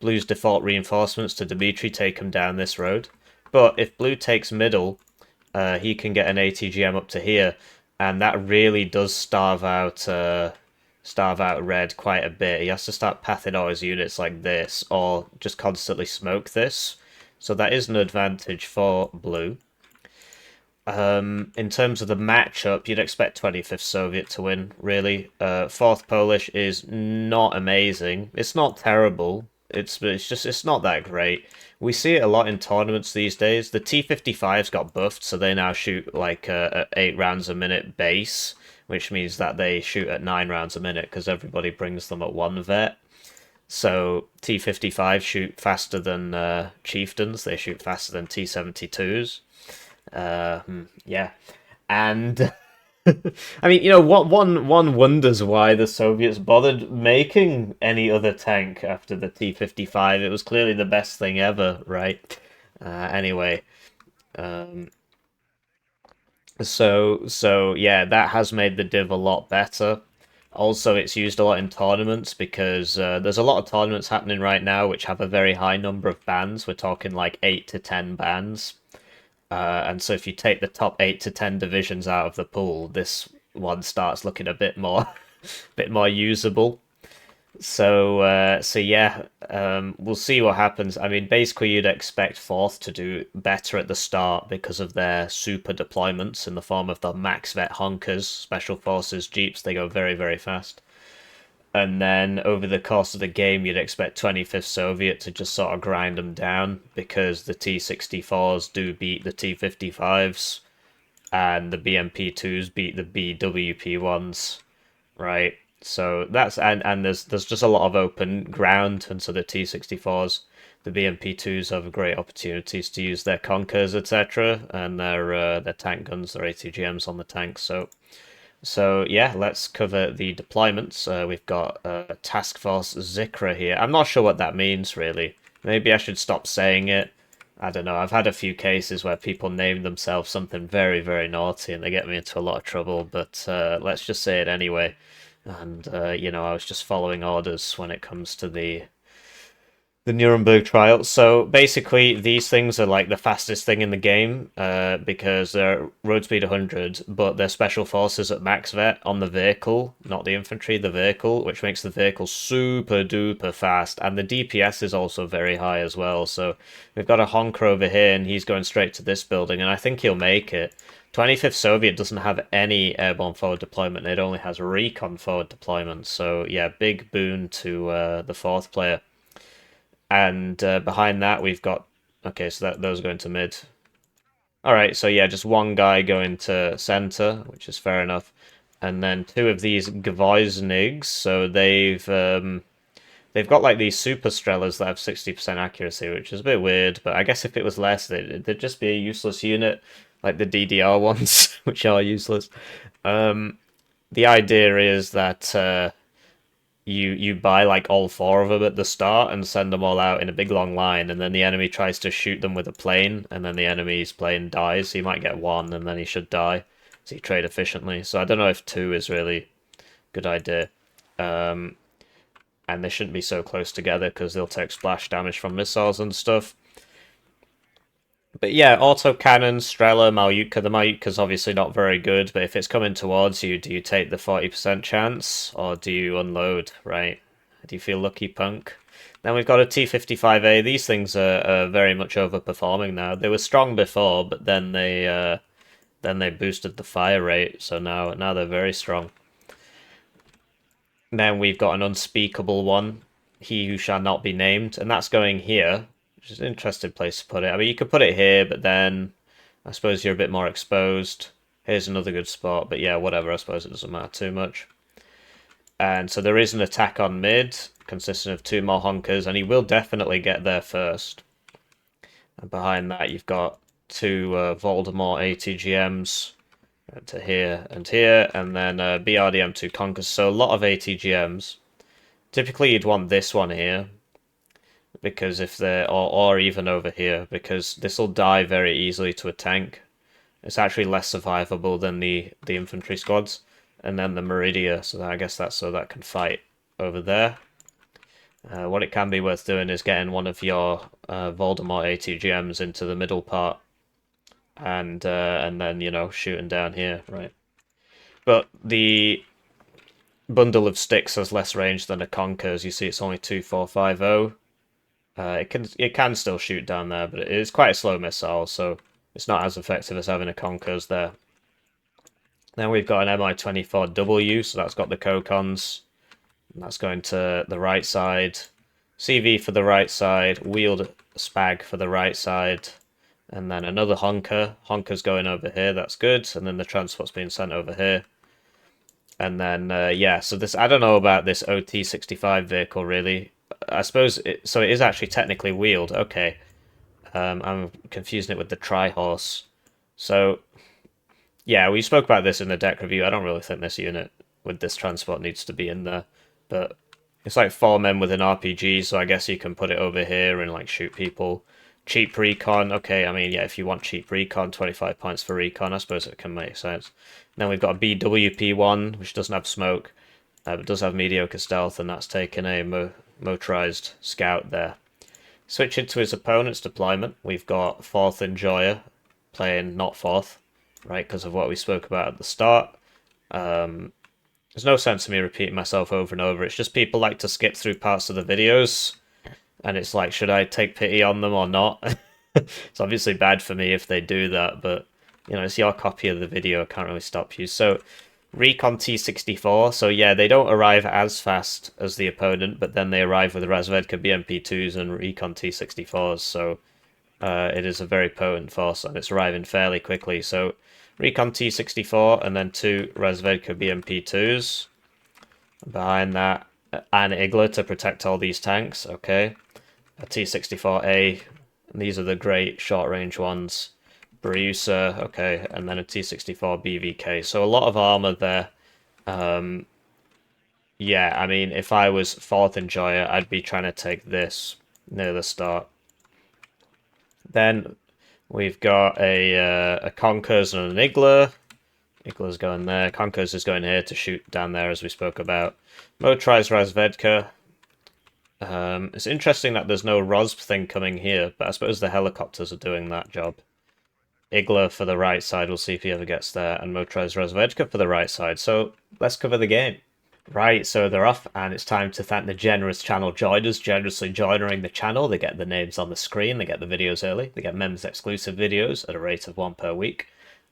Blue's default reinforcements to Dimitri take him down this road. But if Blue takes middle, he can get an ATGM up to here, and that really does starve out Red quite a bit. He has to start pathing all his units like this, or just constantly smoke this. So that is an advantage for Blue. In terms of the matchup, you'd expect 25th Soviet to win, really. 4th Polish is not amazing. It's not terrible. It's not that great. We see it a lot in tournaments these days. The T-55s got buffed, so they now shoot like 8 rounds a minute base, which means that they shoot at 9 rounds a minute because everybody brings them at 1 vet. So T-55s shoot faster than Chieftains. They shoot faster than T-72s. Yeah, and I mean, one wonders why the Soviets bothered making any other tank after the T-55. It was clearly the best thing ever, right? Anyway, um, so yeah, that has made the div a lot better. Also, it's used a lot in tournaments because there's a lot of tournaments happening right now which have a very high number of bans. We're talking like 8 to 10 bans. And so if you take the top 8 to 10 divisions out of the pool, this one starts looking a bit more bit more usable. So yeah, we'll see what happens. I mean, basically you'd expect 4th to do better at the start because of their super deployments in the form of the max vet honkers, special forces, jeeps. They go very, very fast. And then over the course of the game, you'd expect 25th Soviet to just sort of grind them down because the T-64s do beat the T-55s and the BMP-2s beat the BWP-1s, right? So that's and there's just a lot of open ground, and so the T-64s, the BMP-2s have great opportunities to use their Conkers, etc., and their tank guns, their ATGMs on the tanks. So yeah, let's cover the deployments. We've got Task Force ZIKRA here. I'm not sure what that means, really. Maybe I should stop saying it. I don't know. I've had a few cases where people name themselves something very, very naughty and they get me into a lot of trouble, but let's just say it anyway. And, I was just following orders when it comes to the Nuremberg trial. So basically, these things are like the fastest thing in the game because they're road speed 100, but they're special forces at max vet on the vehicle, not the infantry, the vehicle, which makes the vehicle super duper fast. And the DPS is also very high as well. So we've got a honker over here, and he's going straight to this building, and I think he'll make it. 25th Soviet doesn't have any airborne forward deployment. It only has recon forward deployment. So yeah, big boon to the 4th player. And behind that, we've got... Okay, so those are going to mid. Alright, so yeah, just one guy going to center, which is fair enough. And then 2 of these Gvozniks, so they've got like these super Strellas that have 60% accuracy, which is a bit weird, but I guess if it was less, they'd just be a useless unit, like the DDR ones, which are useless. The idea is that... You buy like all 4 of them at the start and send them all out in a big long line, and then the enemy tries to shoot them with a plane, and then the enemy's plane dies. So you might get 1, and then he should die. So you trade efficiently. So I don't know if 2 is really a good idea. And they shouldn't be so close together because they'll take splash damage from missiles and stuff. But yeah, autocannon, Strela, Malyutka. The Malyutka's obviously not very good, but if it's coming towards you, do you take the 40% chance, or do you unload, right? Do you feel lucky, punk? Then we've got a T-55A. These things are very much overperforming now. They were strong before, but then they boosted the fire rate, so now they're very strong. Then we've got an unspeakable one, He Who Shall Not Be Named, and that's going here, which is an interesting place to put it. I mean, you could put it here, but then I suppose you're a bit more exposed. Here's another good spot, but yeah, whatever. I suppose it doesn't matter too much. And so there is an attack on mid, consisting of 2 more honkers, and he will definitely get there first. And behind that, you've got two Voldemort ATGMs to here, and then BRDM2 Conkers. So a lot of ATGMs. Typically, you'd want this one here, because if they're, or even over here, because this will die very easily to a tank. It's actually less survivable than the infantry squads. And then the Meridia, so I guess that's so that can fight over there. What it can be worth doing is getting one of your Voldemort ATGMs into the middle part, and then, you know, shooting down here, right? But the bundle of sticks has less range than a Conker. As you see, it's only 2450. It can still shoot down there, but it is quite a slow missile, so it's not as effective as having a Conkers there. Then we've got an Mi-24W, so that's got the Kokons. That's going to the right side. CV for the right side. Wheeled Spag for the right side. And then another Honker. Honker's going over here, that's good. And then the transport's being sent over here. And then, yeah, so this, I don't know about this OT-65 vehicle, really. I suppose, so it is actually technically wheeled, okay. I'm confusing it with the Tri-Horse. So, yeah, we spoke about this in the deck review. I don't really think this unit with this transport needs to be in there. But it's like 4 men with an RPG, so I guess you can put it over here and like shoot people. Cheap recon, okay, I mean, yeah, if you want cheap recon, 25 points for recon, I suppose it can make sense. Then we've got a BWP1, which doesn't have smoke, but does have mediocre stealth, and that's taking a motorized scout there. Switching to his opponent's deployment, we've got 4th Enjoyer playing not 4th, right, because of what we spoke about at the start. There's no sense in me repeating myself over and over. It's just people like to skip through parts of the videos, and it's like, should I take pity on them or not? It's obviously bad for me if they do that, but, you know, it's your copy of the video. I can't really stop you. So, Recon T-64. So, yeah, they don't arrive as fast as the opponent, but then they arrive with Razvedka BMP-2s and Recon T-64s. So, it is a very potent force, and it's arriving fairly quickly. So, Recon T-64, and then 2 Razvedka BMP-2s. Behind that, an Igla to protect all these tanks, okay. A T-64A, and these are the great short-range ones. Briusa, okay, and then a T-64 BVK. So a lot of armor there. Yeah, I mean, if I was 4th Enjoyer, I'd be trying to take this near the start. Then we've got a Conkers and an Igla. Igla's going there. Conkers is going here to shoot down there, as we spoke about. Motorized Razvedka. It's interesting that there's no ROSP thing coming here, but I suppose the helicopters are doing that job. Igla for the right side, we'll see if he ever gets there, and Motorized Razvedka for the right side. So let's cover the game. Right, so they're off, and it's time to thank the generous channel joiners, generously joining the channel. They get the names on the screen, they get the videos early, they get members exclusive videos at a rate of 1 per week.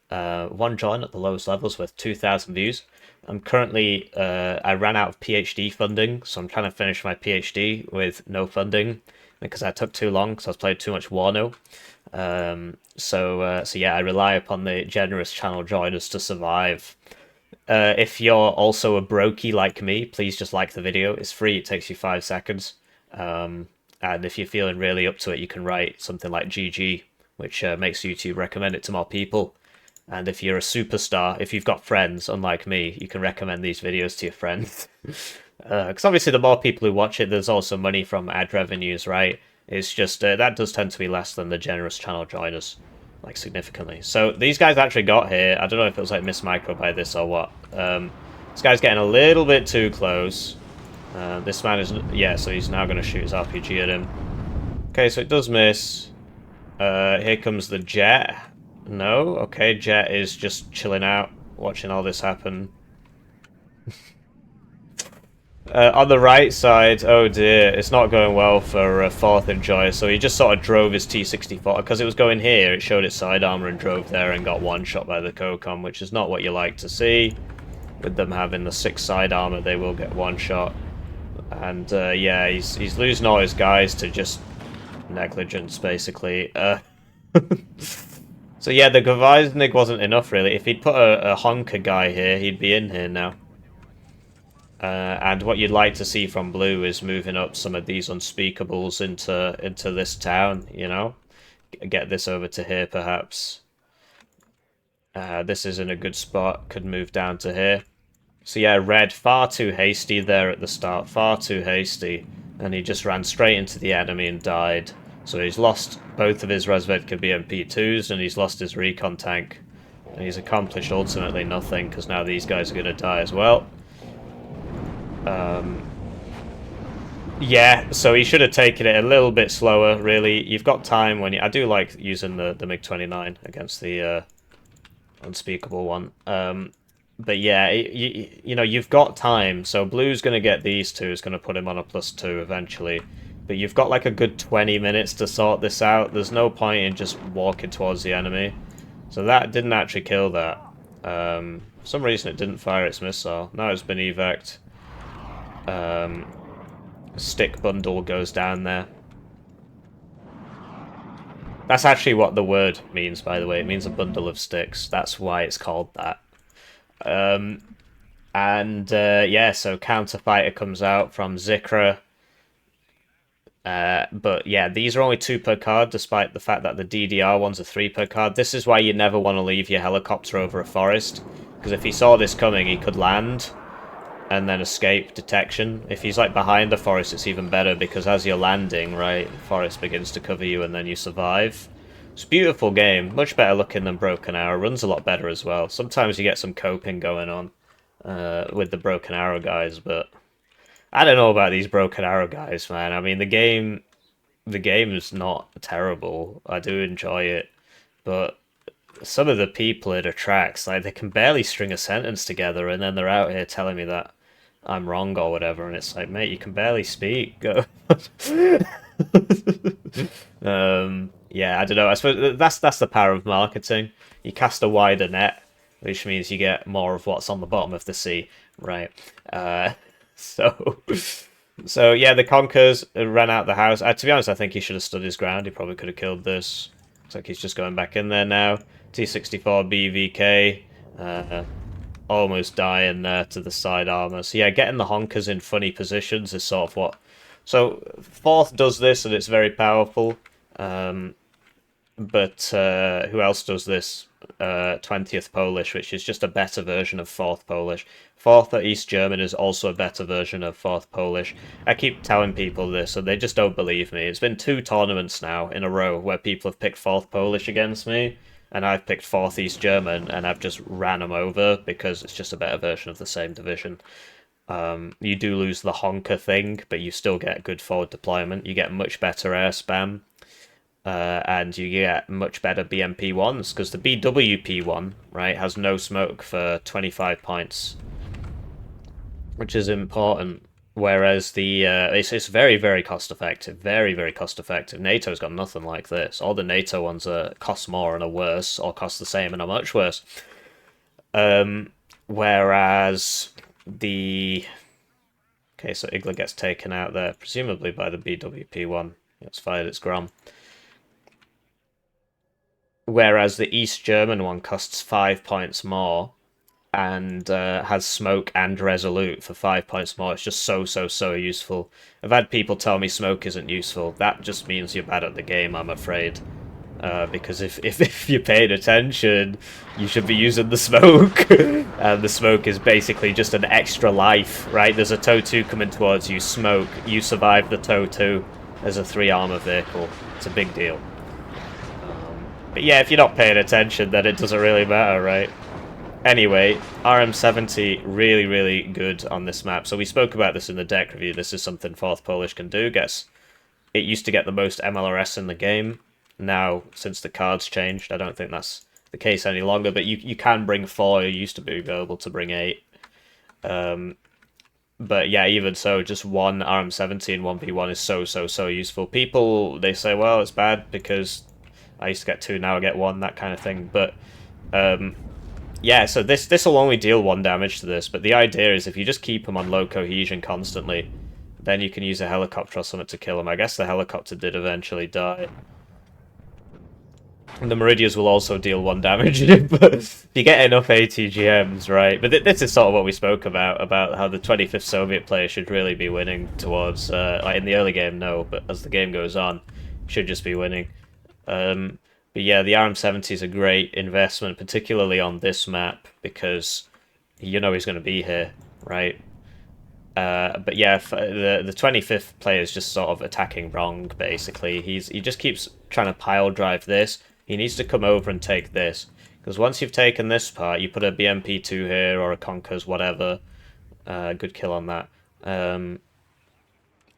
1 join at the lowest levels with 2,000 views. I'm currently, I ran out of PhD funding, so I'm trying to finish my PhD with no funding because I took too long because I was playing too much Warno. So yeah, I rely upon the generous channel joiners to survive. If you're also a brokey like me, please just like the video. It's free, it takes you 5 seconds. And if you're feeling really up to it, you can write something like GG, which makes YouTube recommend it to more people. And if you're a superstar, if you've got friends, unlike me, you can recommend these videos to your friends. Because obviously the more people who watch it, there's also money from ad revenues, right? It's just, that does tend to be less than the generous channel joiners, like significantly. So these guys actually got here. I don't know if it was like Miss Micro by this or what. This guy's getting a little bit too close. This man is, yeah, so he's now going to shoot his RPG at him. Okay, so it does miss. Here comes the jet. No? Okay, Jet is just chilling out, watching all this happen. On the right side, oh dear, it's not going well for 4th Enjoyer, so he just sort of drove his T-64. Because it was going here, it showed its side armor and drove there and got one-shot by the Kokon, which is not what you like to see. With them having the 6 side armor, they will get one-shot. And yeah, he's losing all his guys to just negligence, basically. So yeah, the Gavaiznik wasn't enough, really. If he'd put a honker guy here, he'd be in here now. And what you'd like to see from blue is moving up some of these unspeakables into this town, you know? get this over to here, perhaps. This is in a good spot. Could move down to here. So yeah, red, far too hasty there at the start. Far too hasty. And he just ran straight into the enemy and died. So he's lost both of his Resvedka BMP2s, and he's lost his recon tank. And he's accomplished ultimately nothing, because now these guys are going to die as well. Yeah, so he should have taken it a little bit slower, really. You've got time when you... I do like using the MiG-29 against the unspeakable one. But yeah, you know, you've got time. So blue's going to get these two. It's going to put him on a +2 eventually. But you've got like a good 20 minutes to sort this out. There's no point in just walking towards the enemy. So that didn't actually kill that. For some reason it didn't fire its missile. Now it's been evac'd. Stick bundle goes down there. That's actually what the word means, by the way. It means a bundle of sticks. That's why it's called that. Yeah, so Counterfighter comes out from ZIKRA. But yeah, these are only 2 per card, despite the fact that the DDR ones are 3 per card. This is why you never want to leave your helicopter over a forest, because if he saw this coming, he could land and then escape detection. If he's like behind the forest, it's even better, because as you're landing, right, the forest begins to cover you and then you survive. It's a beautiful game, much better looking than Broken Arrow. Runs a lot better as well. Sometimes you get some coping going on with the Broken Arrow guys, but I don't know about these Broken Arrow guys, man. I mean, the game is not terrible. I do enjoy it, but some of the people it attracts, like, they can barely string a sentence together, and then they're out here telling me that I'm wrong or whatever, and it's like, mate, you can barely speak. Yeah, I don't know. I suppose that's the power of marketing. You cast a wider net, which means you get more of what's on the bottom of the sea, right? So yeah, the Conkers ran out the house. To be honest, I think he should have stood his ground. He probably could have killed this. Looks like he's just going back in there now. T-64 BVK, almost dying there to the side armor. So yeah, getting the honkers in funny positions is sort of what... So 4th does this, and it's very powerful. But who else does this? 20th Polish, which is just a better version of 4th Polish. 4th East German is also a better version of 4th Polish. I keep telling people this, and they just don't believe me. It's been 2 tournaments now in a row where people have picked 4th Polish against me, and I've picked 4th East German, and I've just ran them over because it's just a better version of the same division. You do lose the honker thing, but you still get good forward deployment. You get much better air spam. And you get much better BMP1s, because the BWP1, right, has no smoke for 25 points, which is important, whereas the it's very, very cost effective, very, very cost effective. NATO's got nothing like this. All the NATO ones cost more and are worse, or cost the same and are much worse. Whereas the... Okay, so Igla gets taken out there, presumably by the BWP1. It's fired its Grom. Whereas the East German one costs 5 points more and has smoke and resolute for 5 points more. It's just so useful. I've had people tell me smoke isn't useful. That just means you're bad at the game, I'm afraid. Because if you're paying attention, you should be using the smoke. And the smoke is basically just an extra life, right? There's a TOW2 coming towards you, smoke, you survive the TOW2 as a 3 armor vehicle. It's a big deal. But yeah, if you're not paying attention, then it doesn't really matter, right? Anyway, RM70, really, really good on this map. So we spoke about this in the deck review. This is something 4th Polish can do. It used to get the most MLRS in the game. Now, since the cards changed, I don't think that's the case any longer. But you can bring 4. You used to be able to bring 8. But yeah, even so, just 1 RM70 and 1v1 is so useful. People, they say, well, it's bad because I used to get 2, now I get 1, that kind of thing. But yeah, so this will only deal 1 damage to this, but the idea is if you just keep him on low cohesion constantly, then you can use a helicopter or something to kill him. I guess the helicopter did eventually die. And the Meridians will also deal 1 damage, but if you get enough ATGMs, right? But this is sort of what we spoke about how the 25th Soviet player should really be winning towards, like in the early game, no, but as the game goes on, should just be winning. But yeah, the RM70 is a great investment, particularly on this map, because you know he's going to be here, right? But yeah, the 25th player is just sort of attacking wrong, basically. He just keeps trying to pile drive this. He needs to come over and take this. Because once you've taken this part, you put a BMP-2 here, or a Conkers, whatever. Good kill on that. And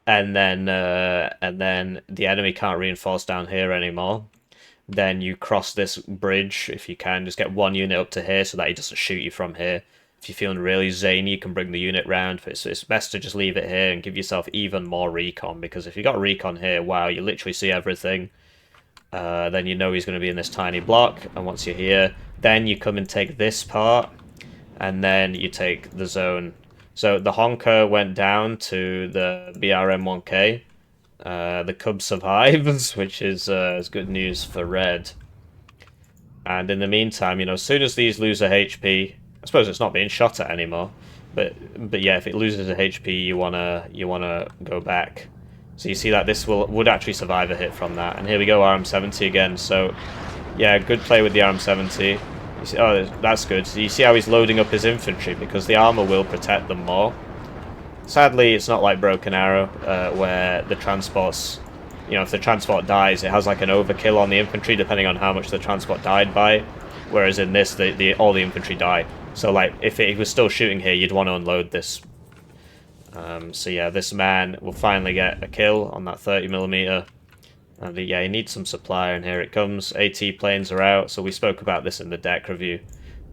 then the enemy can't reinforce down here anymore. Then you cross this bridge, if you can. Just get one unit up to here so that he doesn't shoot you from here. If you're feeling really zany, you can bring the unit round, but it's best to just leave it here and give yourself even more recon, because if you got recon here, wow, you literally see everything. Then you know he's going to be in this tiny block, and once you're here, then you come and take this part, and then you take the zone. So the Honker went down to the BRM-1K. The Cub survives, which is good news for Red. And in the meantime, you know, as soon as these lose a HP, I suppose it's not being shot at anymore, but yeah, if it loses a HP, you wanna go back. So you see that this would actually survive a hit from that. And here we go, RM70 again. So yeah, good play with the RM70. You see, oh, that's good. So you see how he's loading up his infantry, because the armor will protect them more. Sadly, it's not like Broken Arrow, where the transports, you know, if the transport dies, it has like an overkill on the infantry depending on how much the transport died by. Whereas in this, all the infantry die. So like, if it was still shooting here, you'd want to unload this. So yeah, this man will finally get a kill on that 30mm. And yeah, he needs some supply, and here it comes. AT planes are out, so we spoke about this in the deck review.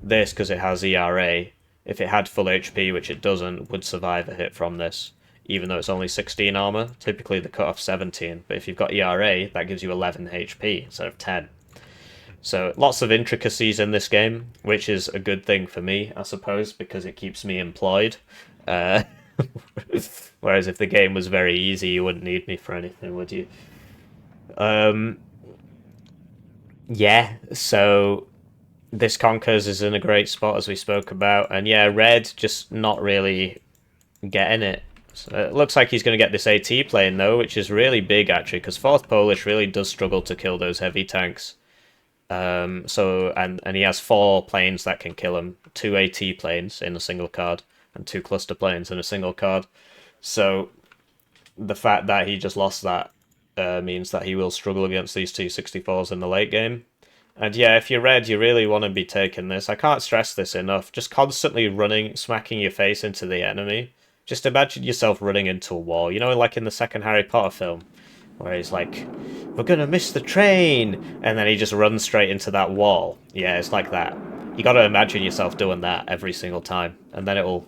This, because it has ERA, if it had full HP, which it doesn't, would survive a hit from this, even though it's only 16 armor. Typically the cutoff's 17, but if you've got ERA, that gives you 11 HP instead of 10. So lots of intricacies in this game, which is a good thing for me, I suppose, because it keeps me employed. Whereas if the game was very easy, you wouldn't need me for anything, would you? Yeah, so this Conkers is in a great spot, as we spoke about, and yeah, Red just not really getting it. So it looks like he's going to get this AT plane, though, which is really big, actually, because 4th Polish really does struggle to kill those heavy tanks. And he has 4 planes that can kill him, 2 AT planes in a single card, and 2 cluster planes in a single card. So the fact that he just lost that means that he will struggle against these T-64s in the late game. And yeah, if you're Red, you really want to be taking this. I can't stress this enough. Just constantly running, smacking your face into the enemy. Just imagine yourself running into a wall. You know, like in the second Harry Potter film, where he's like, "We're gonna miss the train!" And then he just runs straight into that wall. Yeah, it's like that. You gotta imagine yourself doing that every single time. And then it'll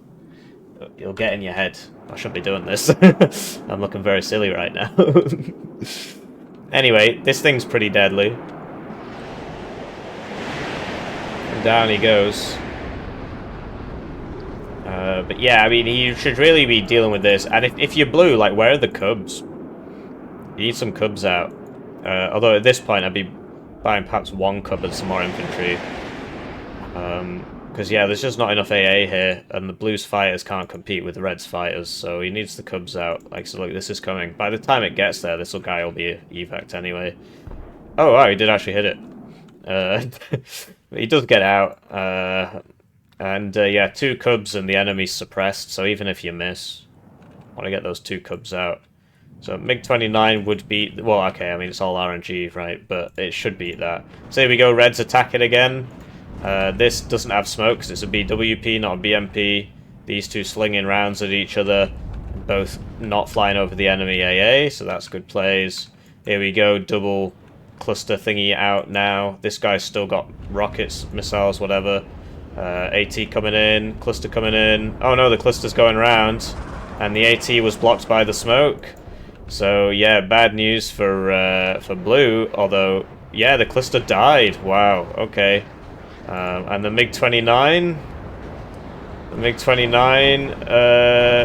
get in your head. I shouldn't be doing this. I'm looking very silly right now. Anyway, this thing's pretty deadly. And down he goes. But yeah, I mean, you should really be dealing with this. And if you're blue, like, where are the Cubs? You need some Cubs out. Although at this point, I'd be buying perhaps 1 Cub and some more infantry. Because, yeah, there's just not enough AA here, and the Blues fighters can't compete with the Reds fighters, so he needs the Cubs out. Like, so look, this is coming. By the time it gets there, this guy will be evac anyway. Oh, wow, he did actually hit it. He does get out. And, yeah, 2 Cubs and the enemy's suppressed, so even if you miss, want to get those 2 Cubs out. So MiG-29 would beat... Well, okay, I mean, it's all RNG, right? But it should beat that. So here we go, Reds attack it again. This doesn't have smoke because it's a BWP, not a BMP. These 2 slinging rounds at each other, both not flying over the enemy AA, so that's good plays. Here we go, double cluster thingy out now. This guy's still got rockets, missiles, whatever. AT coming in, cluster coming in. Oh no, the cluster's going around, and the AT was blocked by the smoke. So yeah, bad news for blue. Although yeah, the cluster died. Wow. Okay. And the MiG-29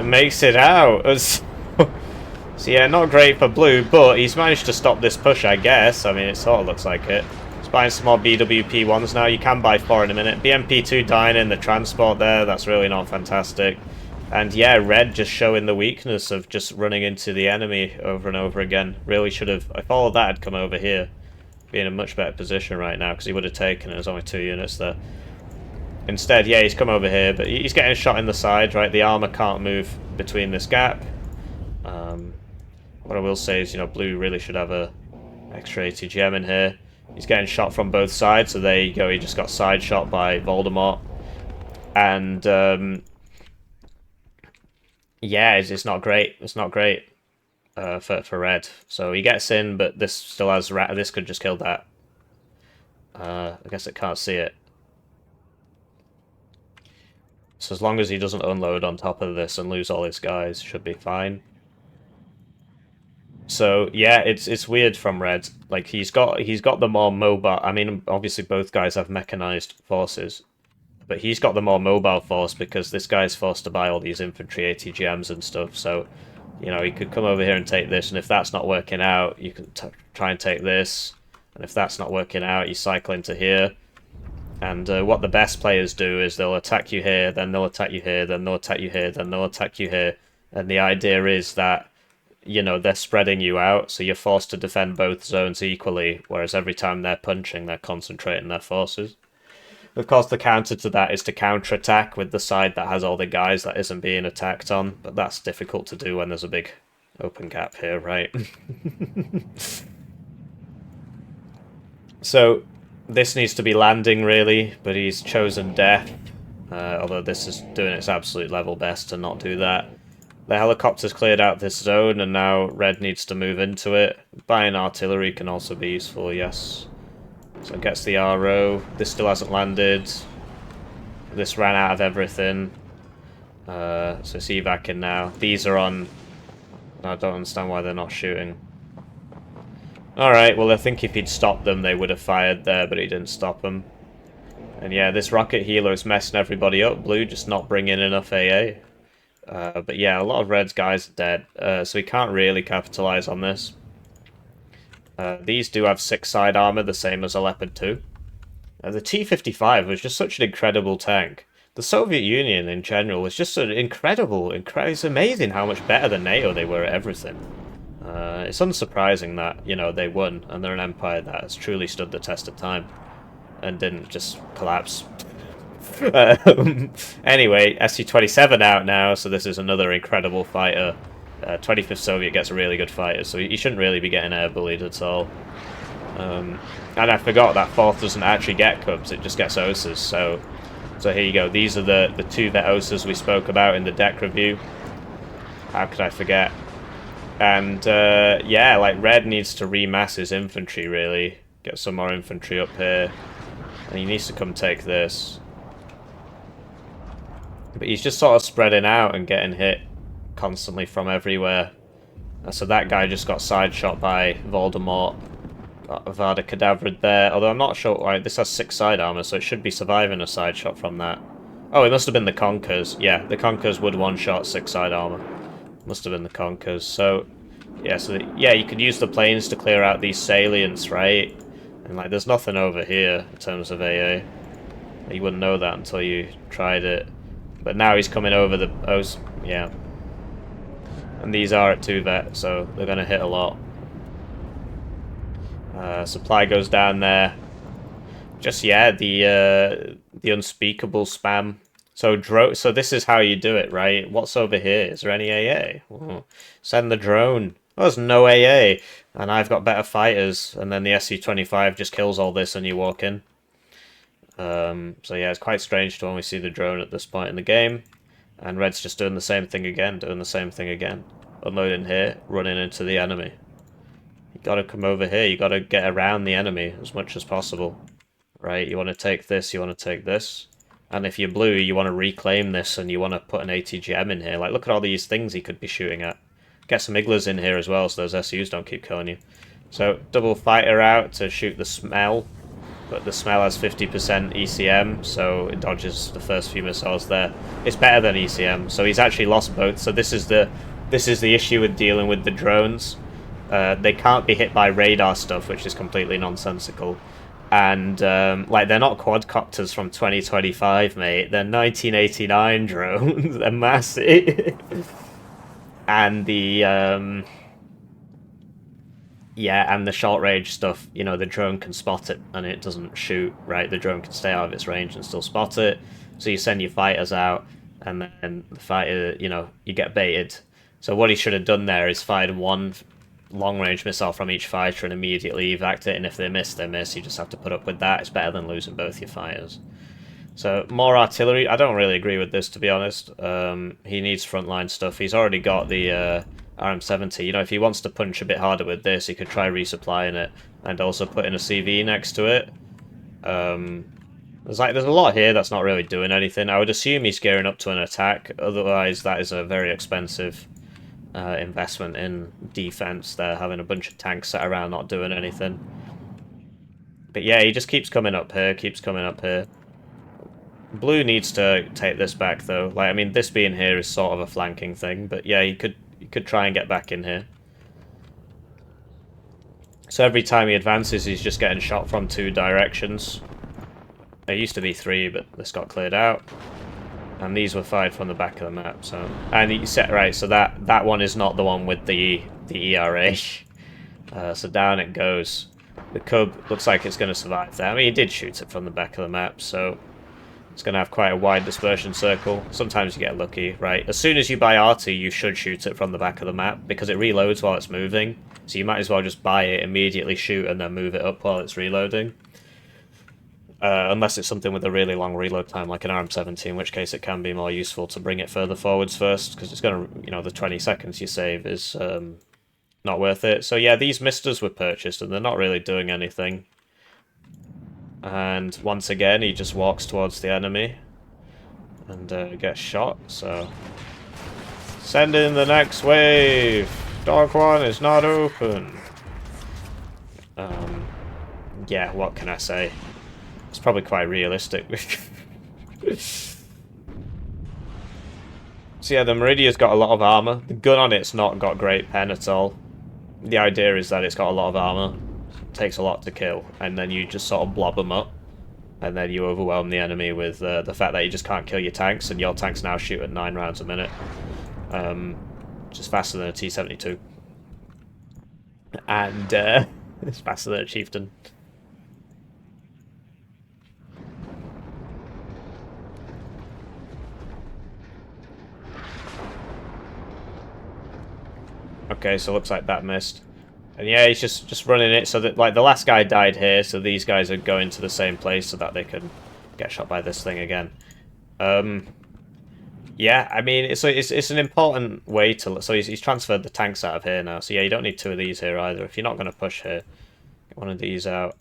makes it out. So yeah, not great for blue, but he's managed to stop this push, I guess. I mean, it sort of looks like it. He's buying some more BWP-1s now. You can buy 4 in a minute. BMP-2 dying in the transport there. That's really not fantastic. And yeah, Red just showing the weakness of just running into the enemy over and over again. Really should have... If all of that had come over here, be in a much better position right now because he would have taken it. There's only 2 units there. Instead, yeah, he's come over here, but he's getting shot in the side, right? The armor can't move between this gap. What I will say is, you know, blue really should have a extra ATGM in here. He's getting shot from both sides, so there you go. He just got side shot by Voldemort. And, yeah, it's not great. It's not great for red. So he gets in, but this still has... This could just kill that. I guess it can't see it. So as long as he doesn't unload on top of this and lose all his guys, should be fine. So yeah, it's weird from red. Like he's got the more mobile. I mean, obviously both guys have mechanized forces, but he's got the more mobile force because this guy's forced to buy all these infantry ATGMs and stuff. So, you know, he could come over here and take this, and if that's not working out, you can try and take this, and if that's not working out, you cycle into here. And what the best players do is they'll attack you here, then they'll attack you here, then they'll attack you here, then they'll attack you here. And the idea is that, you know, they're spreading you out, so you're forced to defend both zones equally, whereas every time they're punching, they're concentrating their forces. Of course, the counter to that is to counter-attack with the side that has all the guys that isn't being attacked on, but that's difficult to do when there's a big open gap here, right? So... this needs to be landing, really, but he's chosen death. Although this is doing its absolute level best to not do that. The helicopter's cleared out this zone, and now red needs to move into it. Buying artillery can also be useful, yes. So it gets the RO. This still hasn't landed. This ran out of everything. So it's evacing now. These are on... I don't understand why they're not shooting. Alright, well I think if he'd stopped them they would have fired there, but he didn't stop them. And yeah, this rocket healer is messing everybody up. Blue just not bringing enough AA. But yeah, a lot of red's guys are dead, so he can't really capitalize on this. These do have 6 side armor, the same as a Leopard 2. The T-65 was just such an incredible tank. The Soviet Union in general was just an incredible. It's amazing how much better than NATO they were at everything. It's unsurprising that, you know, they won, and they're an empire that has truly stood the test of time, and didn't just collapse. Anyway, SU-27 out now, so this is another incredible fighter. 25th Soviet gets a really good fighter, so he shouldn't really be getting air bullied at all. And I forgot that 4th doesn't actually get Cubs, it just gets OSAs, so here you go. These are the 2 vet OSAs we spoke about in the deck review. How could I forget? And, yeah, like, red needs to remass his infantry, really. Get some more infantry up here. And he needs to come take this. But he's just sort of spreading out and getting hit constantly from everywhere. So that guy just got side shot by Voldemort. Got Avada Kedavra there. Although I'm not sure, right, this has 6 side armor, so it should be surviving a side shot from that. Oh, it must have been the Conkers. Yeah, the Conkers would one-shot 6 side armor. Must have been the Conkers. So, yeah, yeah, you could use the planes to clear out these salients, right? And, like, there's nothing over here in terms of AA. You wouldn't know that until you tried it. But now he's coming over the... yeah. And these are at 2 vet, so they're going to hit a lot. Supply goes down there. Just, yeah, the unspeakable spam. So this is how you do it, right? What's over here? Is there any AA? Ooh. Send the drone. Oh, there's no AA. And I've got better fighters. And then the SU-25 just kills all this and you walk in. So yeah, it's quite strange to only see the drone at this point in the game. And red's just doing the same thing again, Unloading here, running into the enemy. You gotta come over here, you gotta get around the enemy as much as possible. Right, you want to take this, you want to take this. And if you're blue, you want to reclaim this and you want to put an ATGM in here. Like, look at all these things he could be shooting at. Get some Iglas in here as well so those SUs don't keep killing you. So, double fighter out to shoot the smell. But the smell has 50% ECM, so it dodges the first few missiles there. It's better than ECM, so he's actually lost both. So this is the issue with dealing with the drones. They can't be hit by radar stuff, which is completely nonsensical. And, like, they're not quadcopters from 2025, mate. They're 1989 drones. They're massive. And the, Yeah, and the short range stuff, you know, the drone can spot it and it doesn't shoot, right? The drone can stay out of its range and still spot it. So you send your fighters out, and then the fighter, you know, you get baited. So what he should have done there is fired one long range missile from each fighter and immediately evac it, and if they miss, they miss. You just have to put up with that. It's better than losing both your fighters. So more artillery. I don't really agree with this, to be honest. He needs frontline stuff. He's already got the RM70. You know, if he wants to punch a bit harder with this, he could try resupplying it and also put in a CV next to it. There's a lot here that's not really doing anything. I would assume he's gearing up to an attack. Otherwise, that is a very expensive investment in defense. They're having a bunch of tanks sat around not doing anything. But yeah, he just keeps coming up here, keeps coming up here. Blue needs to take this back, though. Like, I mean, this being here is sort of a flanking thing, but yeah, you could try and get back in here. So every time he advances, he's just getting shot from 2 directions. There used to be 3, but this got cleared out. And these were fired from the back of the map. So, and you set right. So that one is not the one with the ERA. So down it goes. The Cub looks like it's going to survive there. I mean, he did shoot it from the back of the map, so it's going to have quite a wide dispersion circle. Sometimes you get lucky, right? As soon as you buy RT, you should shoot it from the back of the map, because it reloads while it's moving. So you might as well just buy it, immediately shoot, and then move it up while it's reloading. Unless it's something with a really long reload time, like an RM70, in which case it can be more useful to bring it further forwards first, because it's going to, you know, the 20 seconds you save is not worth it. So yeah, these misters were purchased, and they're not really doing anything. And once again, he just walks towards the enemy and gets shot, so... Send in the next wave! Dark one is not open! Yeah, what can I say? It's probably quite realistic. So yeah, the Meridia's got a lot of armor. The gun on it's not got great pen at all. The idea is that it's got a lot of armor. It takes a lot to kill, and then you just sort of blob them up. And then you overwhelm the enemy with the fact that you just can't kill your tanks, and your tanks now shoot at 9 rounds a minute. Just faster than a T-72. And it's faster than a Chieftain. Okay, so looks like that missed. And yeah, he's just running it so that, like, the last guy died here, so these guys are going to the same place so that they can get shot by this thing again. Yeah, I mean, it's an important way to... So he's transferred the tanks out of here now, so yeah, you don't need 2 of these here either. If you're not going to push here, get one of these out.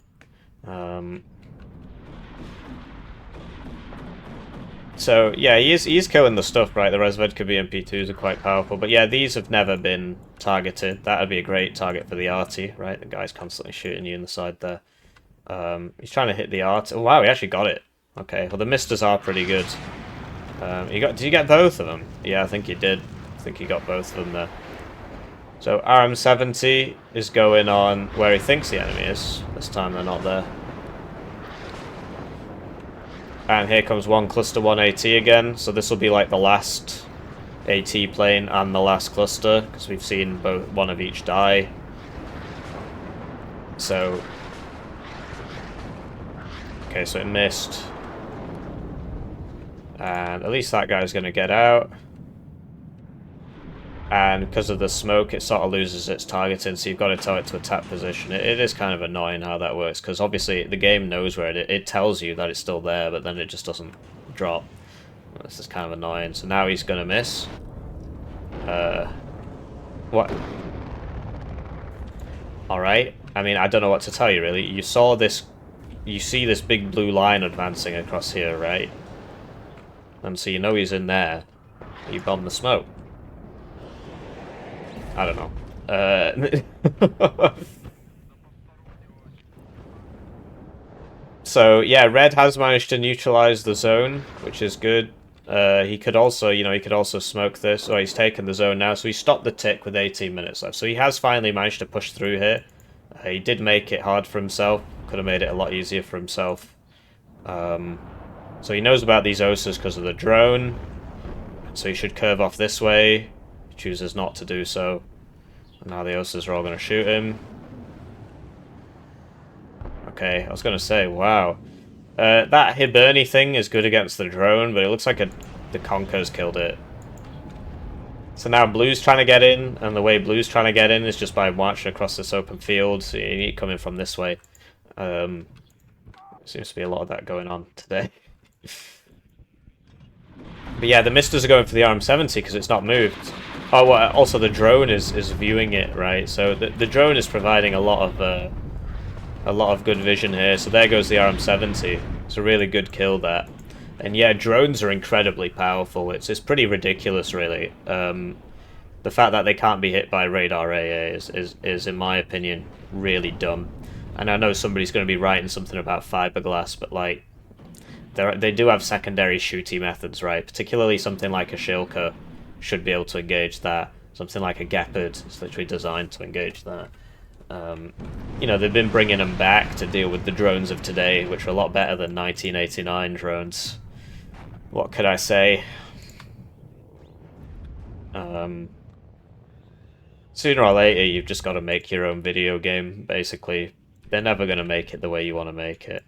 So yeah, he is killing the stuff, right? The Resvedka BMP2s are quite powerful, but yeah, these have never been targeted. That would be a great target for the arty, right? The guy's constantly shooting you in the side there. He's trying to hit the arty. Oh wow, he actually got it. Okay, well the misters are pretty good. Did you get both of them? Yeah, I think you did. I think you got both of them there. So RM70 is going on where he thinks the enemy is. This time they're not there. And here comes one cluster 1 AT again, so this will be like the last AT plane and the last cluster, because we've seen both one of each die. So... Okay, so it missed. And at least that guy's going to get out. And because of the smoke, it sort of loses its targeting, so you've got to tell it to attack position. It is kind of annoying how that works, because obviously the game knows where it tells you that it's still there, but then it just doesn't drop. This is kind of annoying. So now he's going to miss. What? Alright. I mean, I don't know what to tell you, really. You saw this... You see this big blue line advancing across here, right? And so you know he's in there. You bomb the smoke. I don't know. So yeah, Red has managed to neutralize the zone, which is good. He could also, he could also smoke this. Oh, he's taken the zone now, so he stopped the tick with 18 minutes left. So he has finally managed to push through here. He did make it hard for himself. Could have made it a lot easier for himself. So he knows about these OSAs because of the drone. So he should curve off this way. Chooses not to do so. And now the OSAs are all going to shoot him. okay. I was going to say, wow. That Hiberni thing is good against the drone, but it looks like the Conker's killed it. So now Blue's trying to get in, and the way Blue's trying to get in is just by marching across this open field. So you need coming from this way. Seems to be a lot of that going on today. But yeah, the Misters are going for the RM70 because it's not moved. Oh, well, also the drone is viewing it, right? So the drone is providing a lot of good vision here. So there goes the RM70. It's a really good kill, that. And yeah, drones are incredibly powerful. It's pretty ridiculous, really. The fact that they can't be hit by radar AA is, in my opinion, really dumb. And I know somebody's going to be writing something about fiberglass, but like, they do have secondary shooty methods, right? Particularly something like a Shilka should be able to engage that. Something like a Gepard is literally designed to engage that. You know, they've been bringing them back to deal with the drones of today, which are a lot better than 1989 drones. What could I say? Sooner or later, you've just got to make your own video game, basically. They're never going to make it the way you want to make it.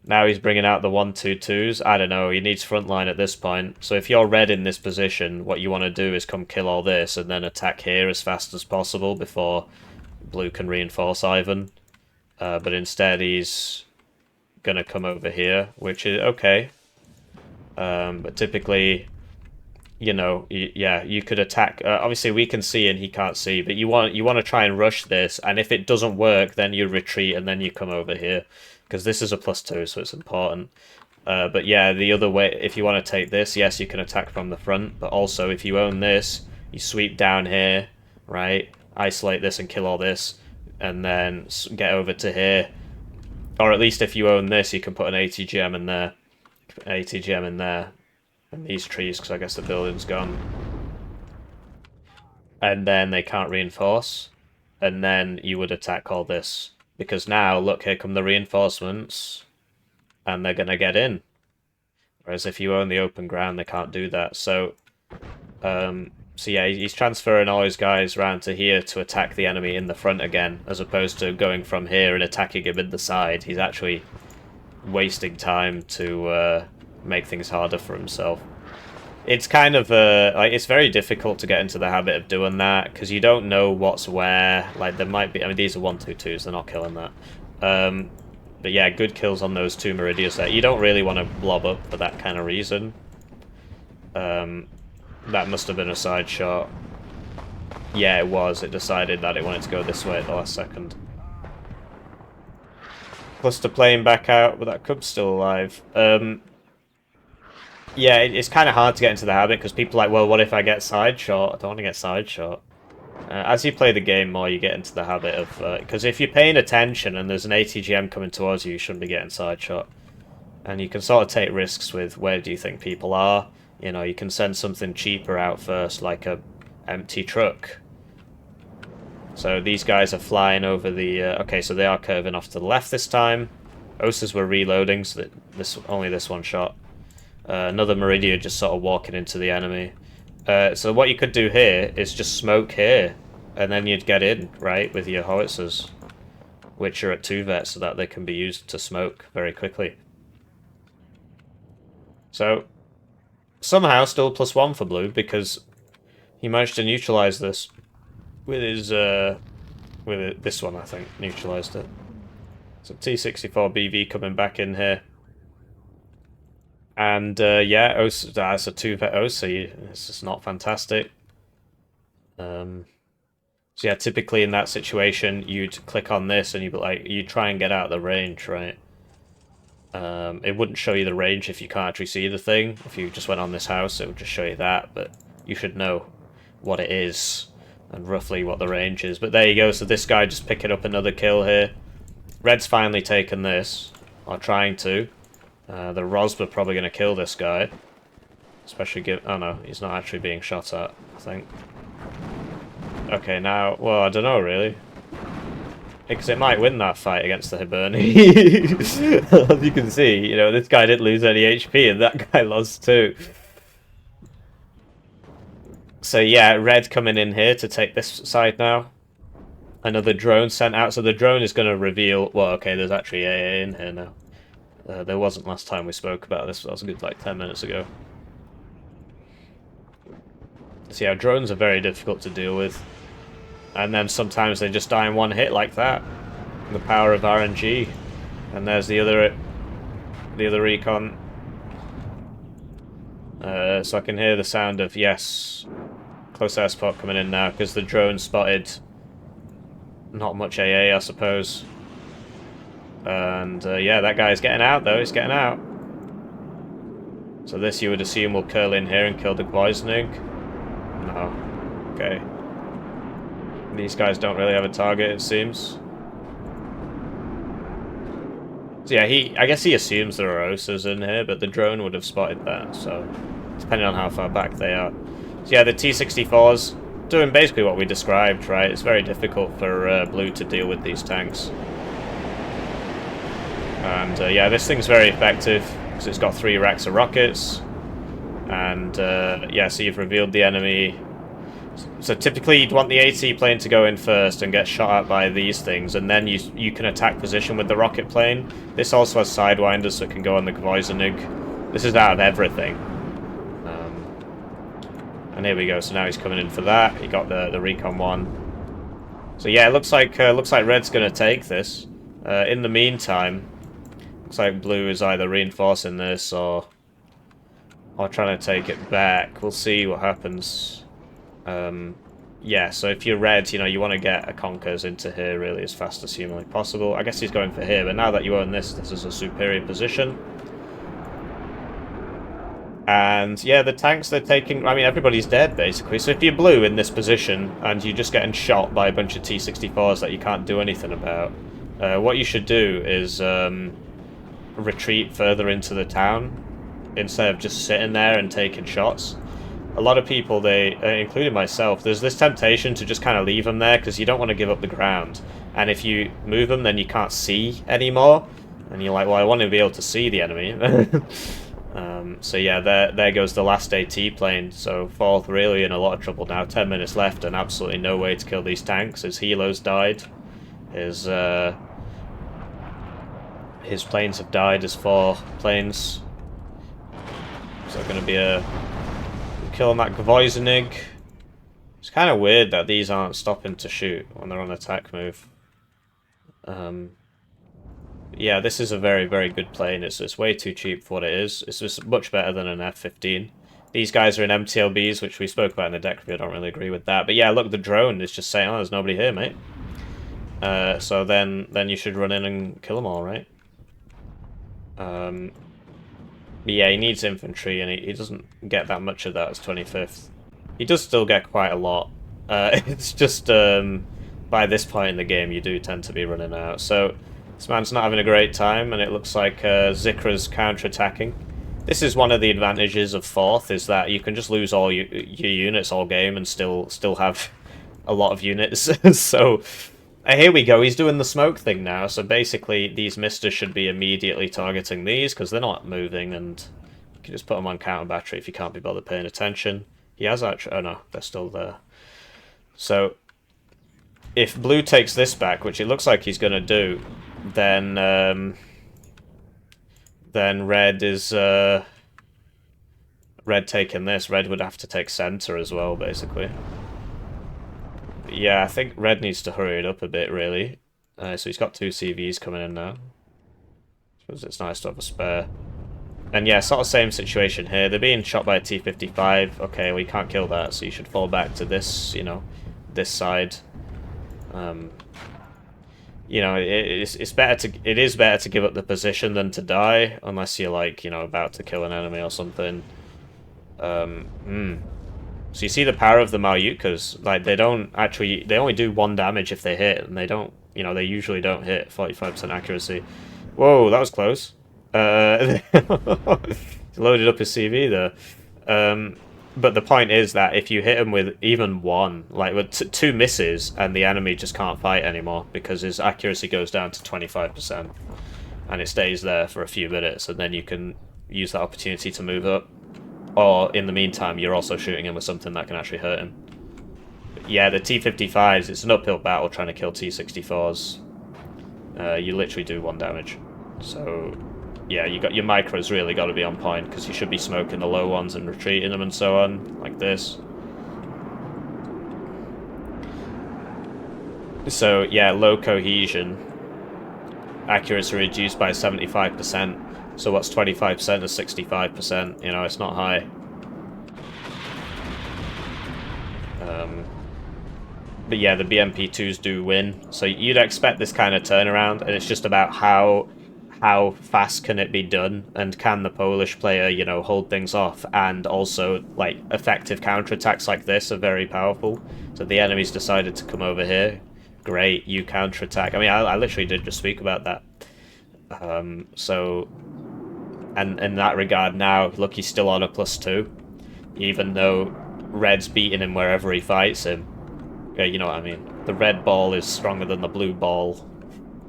Now he's bringing out the 1-2-2s. I don't know, he needs frontline at this point. So if you're red in this position, what you want to do is come kill all this and then attack here as fast as possible before Blue can reinforce Ivan. But instead he's going to come over here, which is okay. But typically, you know, yeah, you could attack. Obviously, we can see and he can't see, but you want to try and rush this. And if it doesn't work, then you retreat and then you come over here, because this is a +2, so it's important. But yeah, the other way, if you want to take this, yes, you can attack from the front. But also, if you own this, you sweep down here, right? Isolate this and kill all this, and then get over to here. Or at least if you own this, you can put an ATGM in there, ATGM in there. And these trees, because I guess the building's gone. And then they can't reinforce. And then you would attack all this. Because now, look, here come the reinforcements. And they're going to get in. Whereas if you own the open ground, they can't do that. So yeah, he's transferring all his guys around to here to attack the enemy in the front again. As opposed to going from here and attacking him in the side. He's actually wasting time to make things harder for himself. It's kind of like, it's very difficult to get into the habit of doing that because you don't know what's where. Like, there might be, I mean, these are 1-2-2s, they're not killing that. But yeah, good kills on those two Meridias there. You don't really want to blob up for that kind of reason. That must have been a side shot. Yeah, it was. It decided that it wanted to go this way at the last second. Cluster plane back out, but that Cub's still alive. Yeah, it's kind of hard to get into the habit because people are like, well, what if I get side shot? I don't want to get side shot. As you play the game more, you get into the habit of... because if you're paying attention and there's an ATGM coming towards you, you shouldn't be getting side shot. And you can sort of take risks with where do you think people are. You know, you can send something cheaper out first, like a empty truck. So these guys are flying over the... okay, so they are curving off to the left this time. Osas were reloading, so that only this one shot. Another Meridia just sort of walking into the enemy. So what you could do here is just smoke here, and then you'd get in, right, with your howitzers, which are at 2 vets, so that they can be used to smoke very quickly. So, somehow still +1 for Blue, because he managed to neutralize this with his, this one, I think, neutralized it. So T-64 BV coming back in here. And, yeah, that's a 2-vet OC. It's just not fantastic. So, yeah, typically in that situation, you'd click on this and you'd try and get out of the range, right? It wouldn't show you the range if you can't actually see the thing. If you just went on this house, it would just show you that, but you should know what it is and roughly what the range is. But there you go, so this guy just picking up another kill here. Red's finally taken this, or trying to. The Rosba probably going to kill this guy. Especially oh no, he's not actually being shot at, I think. Okay, now, well, I don't know really. Because it might win that fight against the Hiberni. As you can see, you know, this guy didn't lose any HP and that guy lost too. So yeah, Red coming in here to take this side now. Another drone sent out, so the drone is going to reveal... Well, okay, there's actually AA in here now. There wasn't last time we spoke about this, that was a good, like, 10 minutes ago. So yeah, drones are very difficult to deal with. And then sometimes they just die in one hit like that. The power of RNG. And there's the other recon. So I can hear the sound of, yes, close air support coming in now, because the drone spotted not much AA, I suppose. And yeah, that guy's getting out, though. He's getting out. So this, you would assume, will curl in here and kill the Gvozdnik. No. Okay. These guys don't really have a target, it seems. So yeah, I guess he assumes there are OSAs in here, but the drone would have spotted that, so depending on how far back they are. So yeah, the T-64s doing basically what we described, right? It's very difficult for Blue to deal with these tanks. And yeah, this thing's very effective, because it's got 3 racks of rockets. And yeah, so you've revealed the enemy. So typically you'd want the AT plane to go in first and get shot at by these things, and then you can attack position with the rocket plane. This also has sidewinders, so it can go on the Gvozdnik. This is out of everything. And here we go, so now he's coming in for that. He got the recon one. So yeah, it looks like Red's going to take this. In the meantime, looks like Blue is either reinforcing this or trying to take it back. We'll see what happens. Yeah, so if you're Red, you know, you want to get a Conkers into here really as fast as humanly possible. I guess he's going for here, but now that you own this, this is a superior position. And yeah, the tanks they're taking, I mean, everybody's dead basically. So if you're Blue in this position and you're just getting shot by a bunch of T-64s that you can't do anything about, what you should do is retreat further into the town instead of just sitting there and taking shots. A lot of people, including myself, there's this temptation to just kind of leave them there because you don't want to give up the ground. And if you move them, then you can't see anymore. And you're like, well, I want to be able to see the enemy. So yeah, there goes the last AT plane. So Fourth really in a lot of trouble now. 10 minutes left and absolutely no way to kill these tanks. His helos died. His planes have died, his 4 planes. So going to be a... killing that Gvozdnik. It's kind of weird that these aren't stopping to shoot when they're on attack move. Yeah, this is a very, very good plane. It's way too cheap for what it is. It's just much better than an F-15. These guys are in MTLBs, which we spoke about in the deck review. I don't really agree with that. But yeah, look, the drone is just saying, oh, there's nobody here, mate. So then you should run in and kill them all, right? Yeah, he needs infantry, and he doesn't get that much of that as 25th. He does still get quite a lot. It's just, by this point in the game, you do tend to be running out. So, this man's not having a great time, and it looks like ZIKRA's counter-attacking. This is one of the advantages of 4th, is that you can just lose all your units all game and still have a lot of units. So... here we go, he's doing the smoke thing now, so basically these misters should be immediately targeting these, because they're not moving, and you can just put them on counter battery if you can't be bothered paying attention. He has actually... oh no, they're still there. So, if Blue takes this back, which it looks like he's going to do, then Red is... Red taking this, Red would have to take center as well, basically. Yeah, I think Red needs to hurry it up a bit, really. So he's got 2 CVs coming in now. I suppose it's nice to have a spare. And yeah, sort of same situation here. They're being shot by a T-55. Okay, we can't kill that, so you should fall back to this, you know, this side. You know, it is better to give up the position than to die, unless you're like, you know, about to kill an enemy or something. So you see the power of the Malyukas, like they only do 1 damage if they hit, and they don't, you know, they usually don't hit 45% accuracy. Whoa, that was close. Loaded up his CV there. But the point is that if you hit him with even 1, like with 2 misses, and the enemy just can't fight anymore, because his accuracy goes down to 25%, and it stays there for a few minutes, and then you can use that opportunity to move up. Or, in the meantime, you're also shooting him with something that can actually hurt him. Yeah, the T-55s, it's an uphill battle trying to kill T-64s. You literally do 1 damage. So, yeah, your micro's really got to be on point, because you should be smoking the low ones and retreating them and so on, like this. So, yeah, low cohesion. Accuracy reduced by 75%. So what's 25% of 65%? You know, it's not high. But yeah, the BMP2s do win. So you'd expect this kind of turnaround, and it's just about how fast can it be done, and can the Polish player, you know, hold things off, and also, like, effective counterattacks like this are very powerful. So the enemy's decided to come over here. Great, you counterattack. I mean, I literally did just speak about that. So, and in that regard now, look, he's still on a +2, even though Red's beating him wherever he fights him. Yeah, you know what I mean. The red ball is stronger than the blue ball,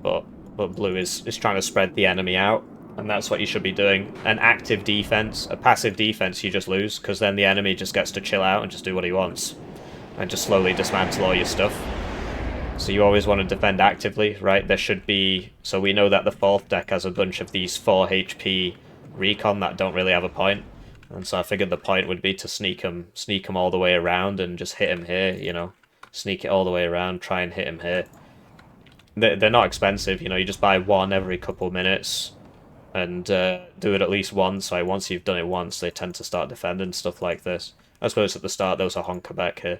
but blue is trying to spread the enemy out, and that's what you should be doing. An active defense, a passive defense, you just lose, because then the enemy just gets to chill out and just do what he wants, and just slowly dismantle all your stuff. So you always want to defend actively, right? There should be... So we know that the 4th deck has a bunch of these 4 HP recon that don't really have a point, and so I figured the point would be to sneak them all the way around and just hit him here, you know? Sneak it all the way around, try and hit him here. They're not expensive, you know, you just buy 1 every couple minutes and do it at least once. So once you've done it once, they tend to start defending stuff like this. I suppose at the start there was a honker back here.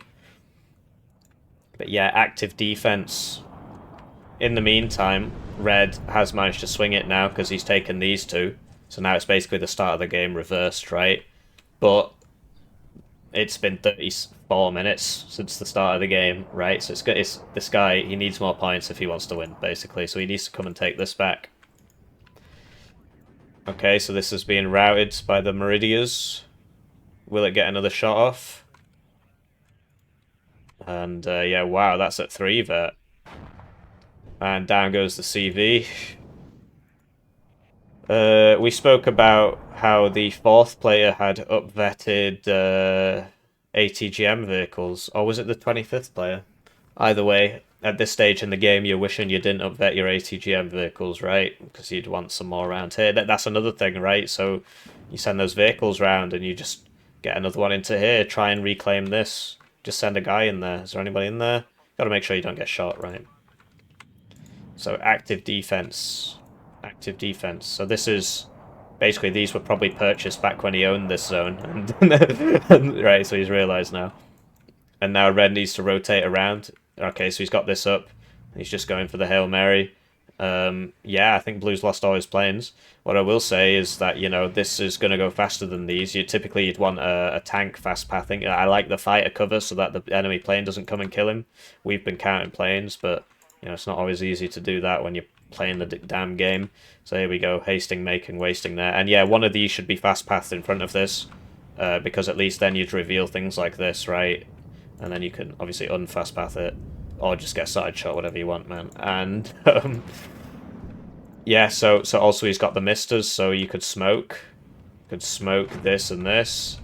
But yeah, active defense. In the meantime, Red has managed to swing it now because he's taken these 2. So now it's basically the start of the game reversed, right? But it's been 34 minutes since the start of the game, right? So it's this guy, he needs more points if he wants to win, basically. So he needs to come and take this back. Okay, so this is being routed by the Meridias. Will it get another shot off? And yeah, wow, that's at 3 Vert. And down goes the CV. We spoke about how the 4th player had up-vetted ATGM vehicles, or was it the 25th player? Either way, at this stage in the game, you're wishing you didn't up-vet your ATGM vehicles, right? Because you'd want some more around here. That's another thing, right? So you send those vehicles round and you just get another one into here, try and reclaim this. Just send a guy in there. Is there anybody in there? Gotta make sure you don't get shot, right? So active defense. Active defense. So this is... Basically, these were probably purchased back when he owned this zone. Right, so he's realised now. And now Red needs to rotate around. Okay, so he's got this up. He's just going for the Hail Mary. Yeah, I think Blue's lost all his planes. What I will say is that, you know, this is going to go faster than these. You'd want a tank fast pathing. I like the fighter cover so that the enemy plane doesn't come and kill him. We've been counting planes, but, you know, it's not always easy to do that when you're playing the damn game. So here we go, hasting, making, wasting there. And yeah, one of these should be fast pathed in front of this, because at least then you'd reveal things like this, right? And then you can obviously unfast path it, or just get side shot, whatever you want, man. And yeah, so also he's got the misters, so you could smoke this and this.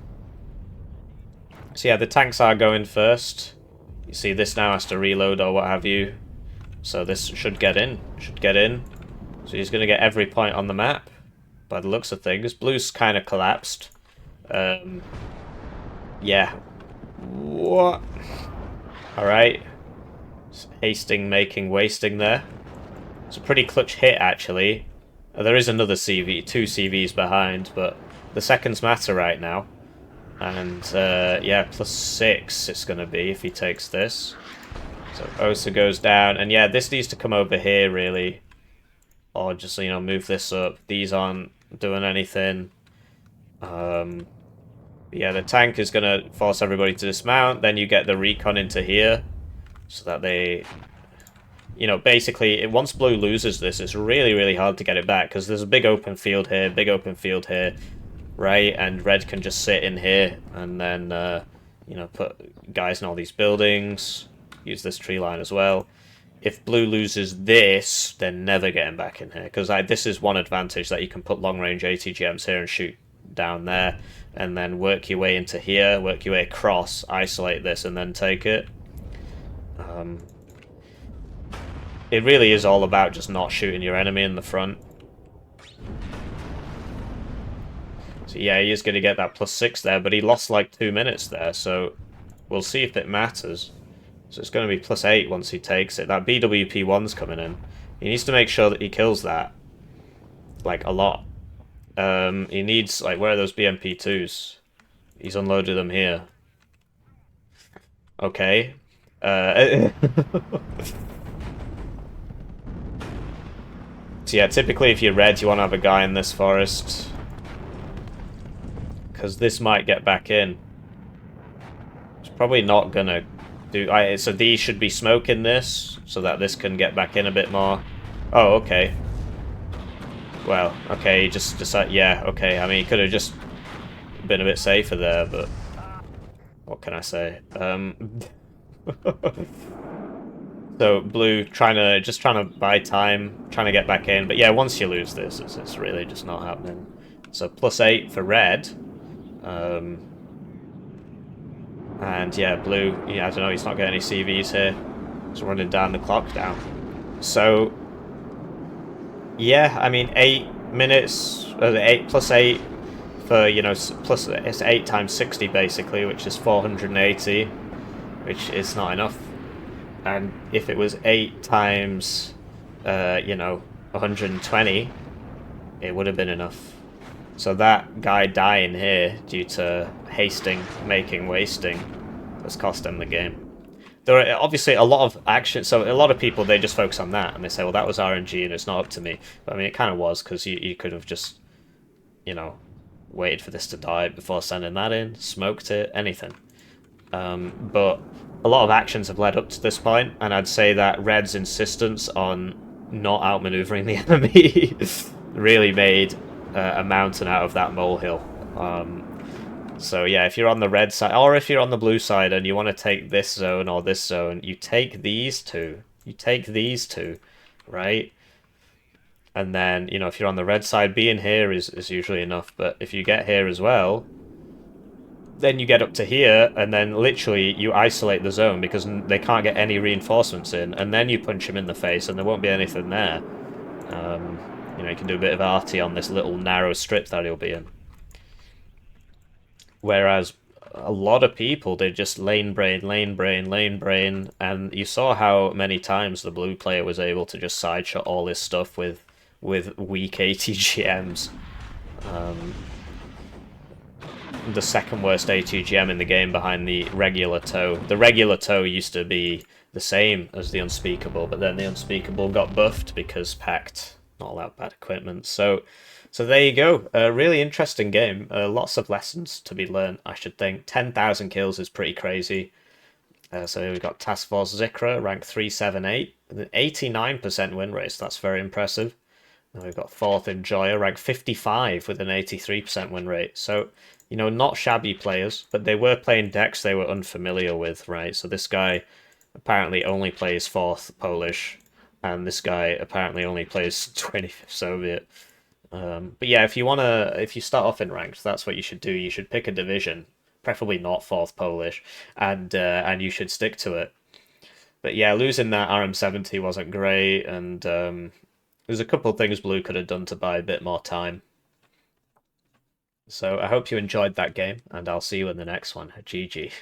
So yeah, the tanks are going first. You see, this now has to reload or what have you. So this should get in. So he's going to get every point on the map, by the looks of things. Blue's kind of collapsed. Yeah. What? Alright. Hasting, making, wasting there. It's a pretty clutch hit, actually. There is another CV, 2 CVs behind, but the seconds matter right now. And, yeah, +6 it's going to be if he takes this. So Osa goes down, and yeah, this needs to come over here, really. Or just, you know, move this up. These aren't doing anything. Yeah, the tank is going to force everybody to dismount. Then you get the recon into here. So that they... You know, basically, once Blue loses this, it's really, really hard to get it back. Because there's a big open field here, right? And Red can just sit in here. And then, you know, put guys in all these buildings. Use this tree line as well. If Blue loses this, they're never getting back in here. Because this is one advantage, that you can put long-range ATGMs here and shoot down there. And then work your way into here, work your way across, isolate this, and then take it. It really is all about just not shooting your enemy in the front. So yeah, he is going to get that +6 there, but he lost like 2 minutes there, so we'll see if it matters. So it's going to be +8 once he takes it. That BWP1's coming in. He needs to make sure that he kills that. Like, a lot. He needs, like, where are those BMP2s? He's unloaded them here. Okay. So yeah, typically if you're red, you want to have a guy in this forest. Because this might get back in. It's probably not gonna do... so these should be smoking this, so that this can get back in a bit more. Oh, okay. Well, okay, he just decided... Yeah, okay, I mean, he could have just been a bit safer there, but... What can I say? So, blue trying to buy time, trying to get back in. But yeah, once you lose this, it's really just not happening. So, +8 for red. And yeah, blue, yeah, I don't know, he's not getting any CVs here. He's running down the clock down. So, yeah, I mean, 8 minutes, 8 +8 for, you know, it's 8 times 60 basically, which is 480, which is not enough. And if it was 8 times, you know, 120, it would have been enough. So that guy dying here due to hasting, making, wasting has cost him the game. There are obviously a lot of action, so a lot of people, they just focus on that, and they say, well, that was RNG and it's not up to me. But I mean, it kind of was, because you could have just, you know, waited for this to die before sending that in, smoked it, anything. But a lot of actions have led up to this point, and I'd say that Red's insistence on not outmaneuvering the enemy really made a mountain out of that molehill. So yeah, if you're on the red side, or if you're on the blue side and you want to take this zone or this zone, you take these two. You take these two, right? And then, you know, if you're on the red side, being here is usually enough. But if you get here as well, then you get up to here, and then literally you isolate the zone because they can't get any reinforcements in, and then you punch them in the face and there won't be anything there. You know, you can do a bit of arty on this little narrow strip that he'll be in. Whereas a lot of people, they just lane brain, lane brain, lane brain, and you saw how many times the blue player was able to just sideshot all this stuff with weak ATGMs. The second worst ATGM in the game behind the regular toe. The regular toe used to be the same as the unspeakable, but then the unspeakable got buffed because Pact not allowed bad equipment. So there you go. A really interesting game. Lots of lessons to be learned, I should think. 10,000 kills is pretty crazy. So we've got Task Force ZIKRA, rank 378, with an 89% win rate. So that's very impressive. And we've got 4th Enjoyer, rank 55, with an 83% win rate. So, you know, not shabby players, but they were playing decks they were unfamiliar with, right? So this guy apparently only plays 4th Polish, and this guy apparently only plays 25th Soviet. But yeah, if you start off in ranked, that's what you should do. You should pick a division, preferably not 4th Polish, and you should stick to it. But yeah, losing that RM70 wasn't great, and there's a couple of things Blue could have done to buy a bit more time. So I hope you enjoyed that game, and I'll see you in the next one. GG.